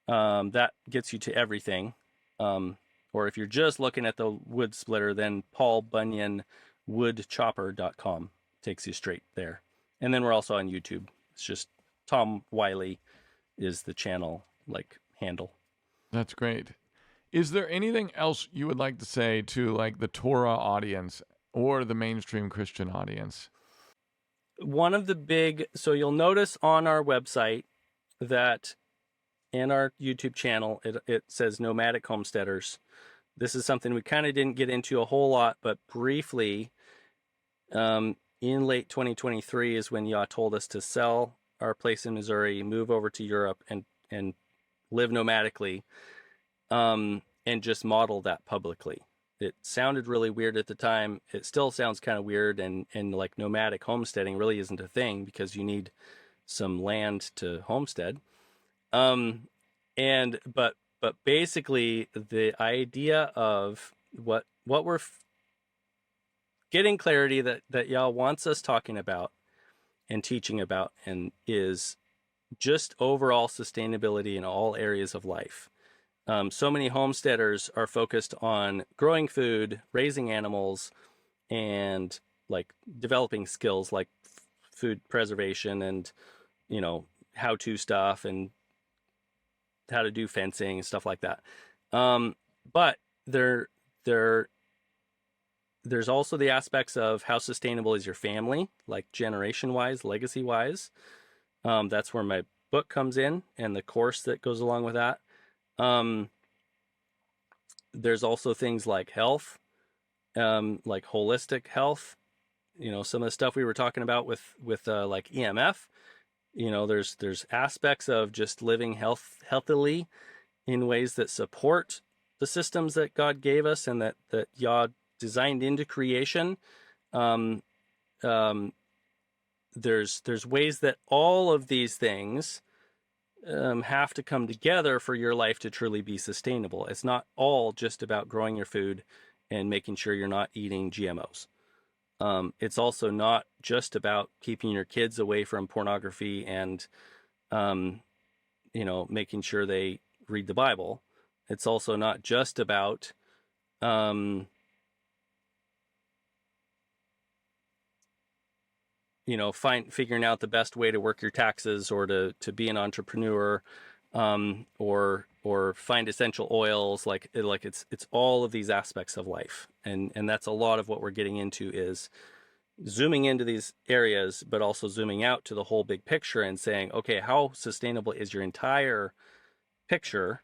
that gets you to everything. Or if you're just looking at the wood splitter, then paulbunyanwoodchopper.com takes you straight there. And then we're also on YouTube. It's just Tom Wylie is the channel like handle. That's great. Is there anything else you would like to say to like the Torah audience or the mainstream Christian audience? One of the so you'll notice on our website that in our YouTube channel, it says Nomadic Homesteaders. This is something we kind of didn't get into a whole lot, but briefly, in late 2023 is when Yah told us to sell our place in Missouri, move over to Europe, and live nomadically, and just model that publicly. It sounded really weird at the time. It still sounds kind of weird, and like nomadic homesteading really isn't a thing because you need some land to homestead. But basically the idea of what we're getting clarity that Yah wants us talking about and teaching about and is just overall sustainability in all areas of life. So many homesteaders are focused on growing food, raising animals, and like developing skills like food preservation and, how-to stuff and how to do fencing and stuff like that. But there's also the aspects of how sustainable is your family, like generation-wise, legacy-wise. That's where my book comes in and the course that goes along with that. There's also things like health, like holistic health. Some of the stuff we were talking about with like EMF. There's aspects of just living healthily in ways that support the systems that God gave us and that Yah designed into creation. There's ways that all of these things have to come together for your life to truly be sustainable. It's not all just about growing your food and making sure you're not eating GMOs. It's also not just about keeping your kids away from pornography and, making sure they read the Bible. It's also not just about, figuring out the best way to work your taxes or to be an entrepreneur, or find essential oils. It's all of these aspects of life. And that's a lot of what we're getting into is zooming into these areas, but also zooming out to the whole big picture and saying, okay, how sustainable is your entire picture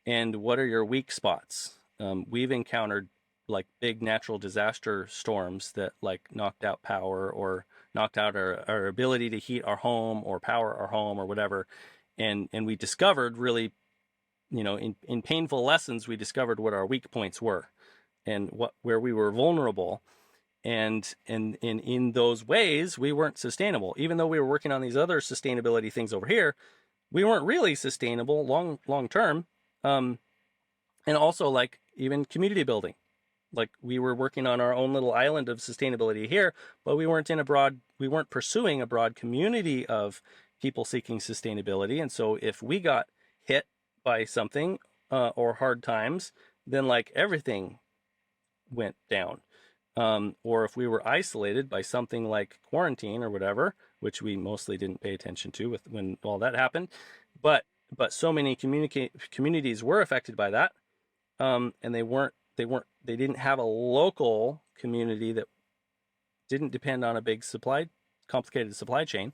and what are your weak spots? We've encountered like big natural disaster storms that like knocked out power or knocked out our ability to heat our home or power our home or whatever. And we discovered really, in painful lessons, we discovered what our weak points were and where we were vulnerable. And in those ways, we weren't sustainable. Even though we were working on these other sustainability things over here, we weren't really sustainable long term. And also like even community building. Like we were working on our own little island of sustainability here, but we weren't pursuing a broad community of people seeking sustainability. And so if we got hit by something or hard times, then like everything went down. Or if we were isolated by something like quarantine or whatever, which we mostly didn't pay attention to when all that happened, but so many communities were affected by that, and they didn't have a local community that didn't depend on a big complicated supply chain.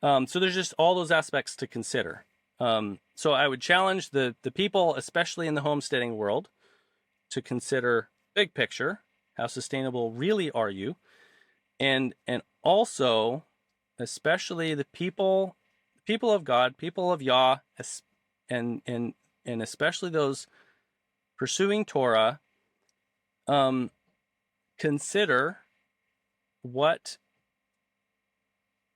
So there's just all those aspects to consider. So I would challenge the people, especially in the homesteading world, to consider big picture. How sustainable really are you? And also, especially the people of God, people of Yah, and especially those pursuing Torah, consider what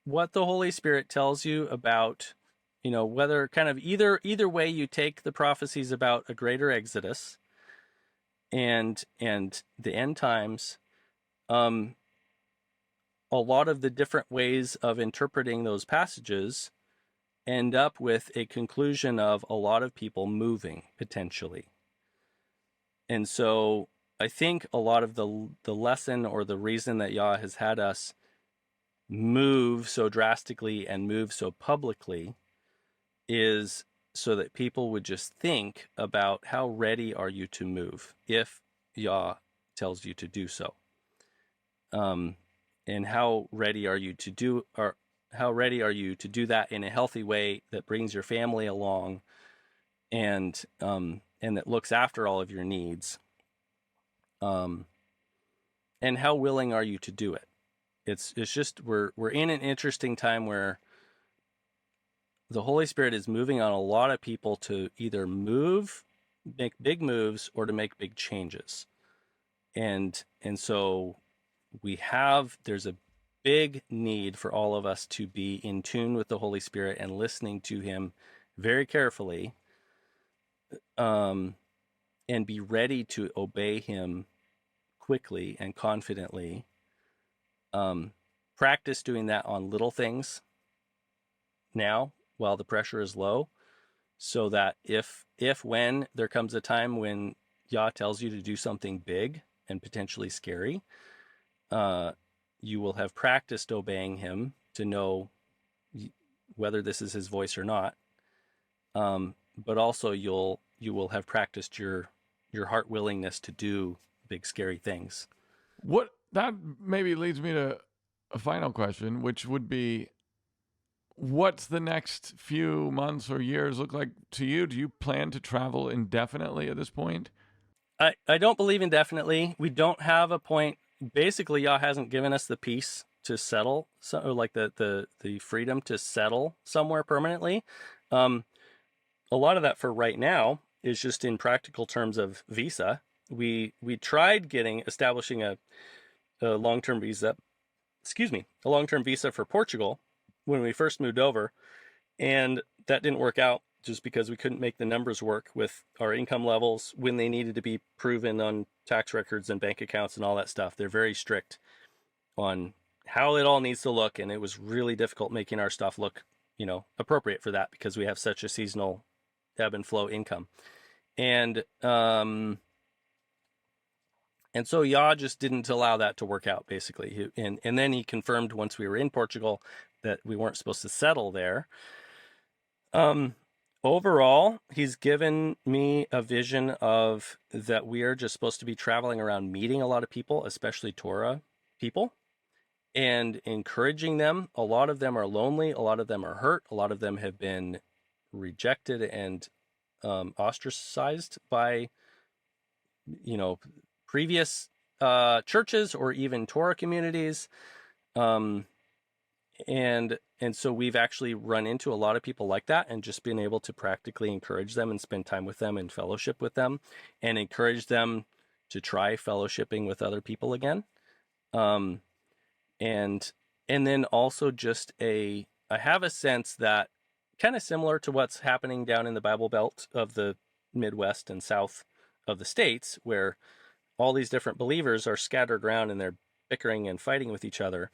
the Holy Spirit tells you about, whether kind of either way you take the prophecies about a greater exodus and the end times, a lot of the different ways of interpreting those passages end up with a conclusion of a lot of people moving potentially. And so I think a lot of the lesson or the reason that Yah has had us move so drastically and move so publicly is so that people would just think about how ready are you to move if Yah tells you to do so. And how ready are you to do that in a healthy way that brings your family along and that looks after all of your needs. And how willing are you to do it? It's just we're in an interesting time where the Holy Spirit is moving on a lot of people to either make big moves, or to make big changes. And so there's a big need for all of us to be in tune with the Holy Spirit and listening to him very carefully, and be ready to obey him quickly and confidently. Practice doing that on little things now while the pressure is low, so that when there comes a time when Yah tells you to do something big and potentially scary, you will have practiced obeying him to know whether this is his voice or not. But also you will have practiced your heart willingness to do big scary things. What that maybe leads me to a final question, which would be, what's the next few months or years look like to you? Do you plan to travel indefinitely at this point? I don't believe indefinitely. We don't have a point. Basically, Yah hasn't given us the peace to settle, or like the freedom to settle somewhere permanently. A lot of that for right now is just in practical terms of visa. We tried establishing a long-term visa, a long-term visa for Portugal when we first moved over, and that didn't work out just because we couldn't make the numbers work with our income levels when they needed to be proven on tax records and bank accounts and all that stuff. They're very strict on how it all needs to look, and it was really difficult making our stuff look, appropriate for that, because we have such a seasonal ebb and flow income. And so Yah just didn't allow that to work out, basically. And then he confirmed once we were in Portugal that we weren't supposed to settle there. Overall, he's given me a vision of that we are just supposed to be traveling around, meeting a lot of people, especially Torah people, and encouraging them. A lot of them are lonely. A lot of them are hurt. A lot of them have been rejected and ostracized by, previous churches or even Torah communities. And so we've actually run into a lot of people like that, and just been able to practically encourage them and spend time with them and fellowship with them, and encourage them to try fellowshipping with other people again. And then also just I have a sense that kind of similar to what's happening down in the Bible Belt of the Midwest and South of the States, where all these different believers are scattered around and they're bickering and fighting with each other.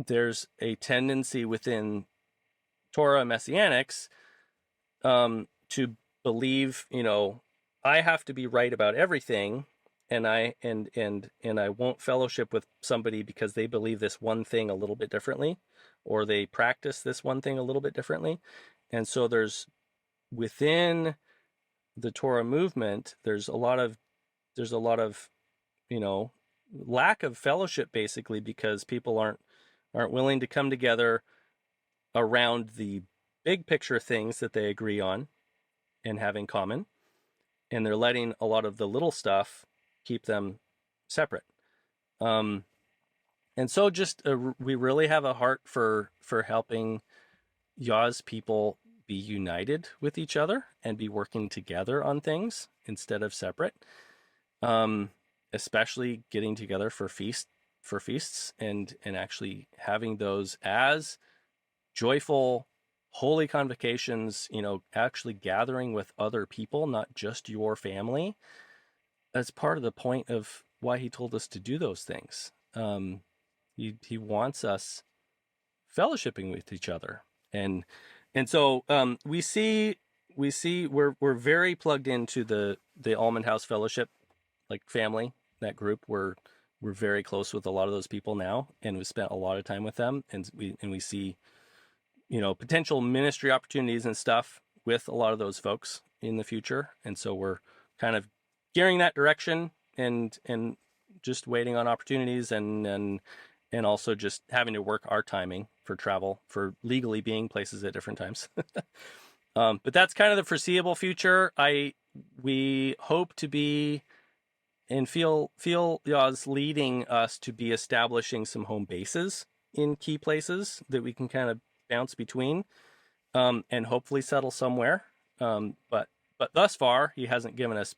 There's a tendency within Torah messianics to believe, I have to be right about everything, and I won't fellowship with somebody because they believe this one thing a little bit differently, or they practice this one thing a little bit differently. And so there's, within the Torah movement, there's a lot of lack of fellowship, basically, because people aren't willing to come together around the big picture things that they agree on and have in common, and they're letting a lot of the little stuff keep them separate. And so just we really have a heart for helping Yah's people be united with each other and be working together on things instead of separate. Especially getting together for feasts and actually having those as joyful, holy convocations, actually gathering with other people, not just your family. That's part of the point of why he told us to do those things. He wants us fellowshipping with each other. And so we see we're very plugged into the Almond House Fellowship, like family, that group. We're very close with a lot of those people now, and we've spent a lot of time with them, and we see potential ministry opportunities and stuff with a lot of those folks in the future. And so we're kind of gearing that direction and just waiting on opportunities and also just having to work our timing for travel, for legally being places at different times. But that's kind of the foreseeable future. We hope to be and feel Yah's leading us to be establishing some home bases in key places that we can kind of bounce between, and hopefully settle somewhere. But thus far, he hasn't given us,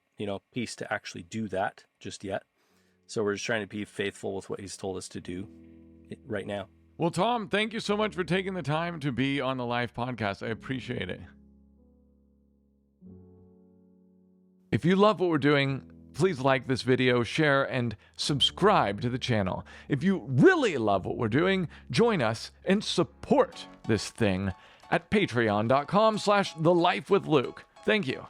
peace to actually do that just yet. So we're just trying to be faithful with what he's told us to do right now. Well, Tom, thank you so much for taking the time to be on the Life Podcast. I appreciate it. If you love what we're doing, please like this video, share, and subscribe to the channel. If you really love what we're doing, join us and support this thing at patreon.com/thelifewithluke. Thank you.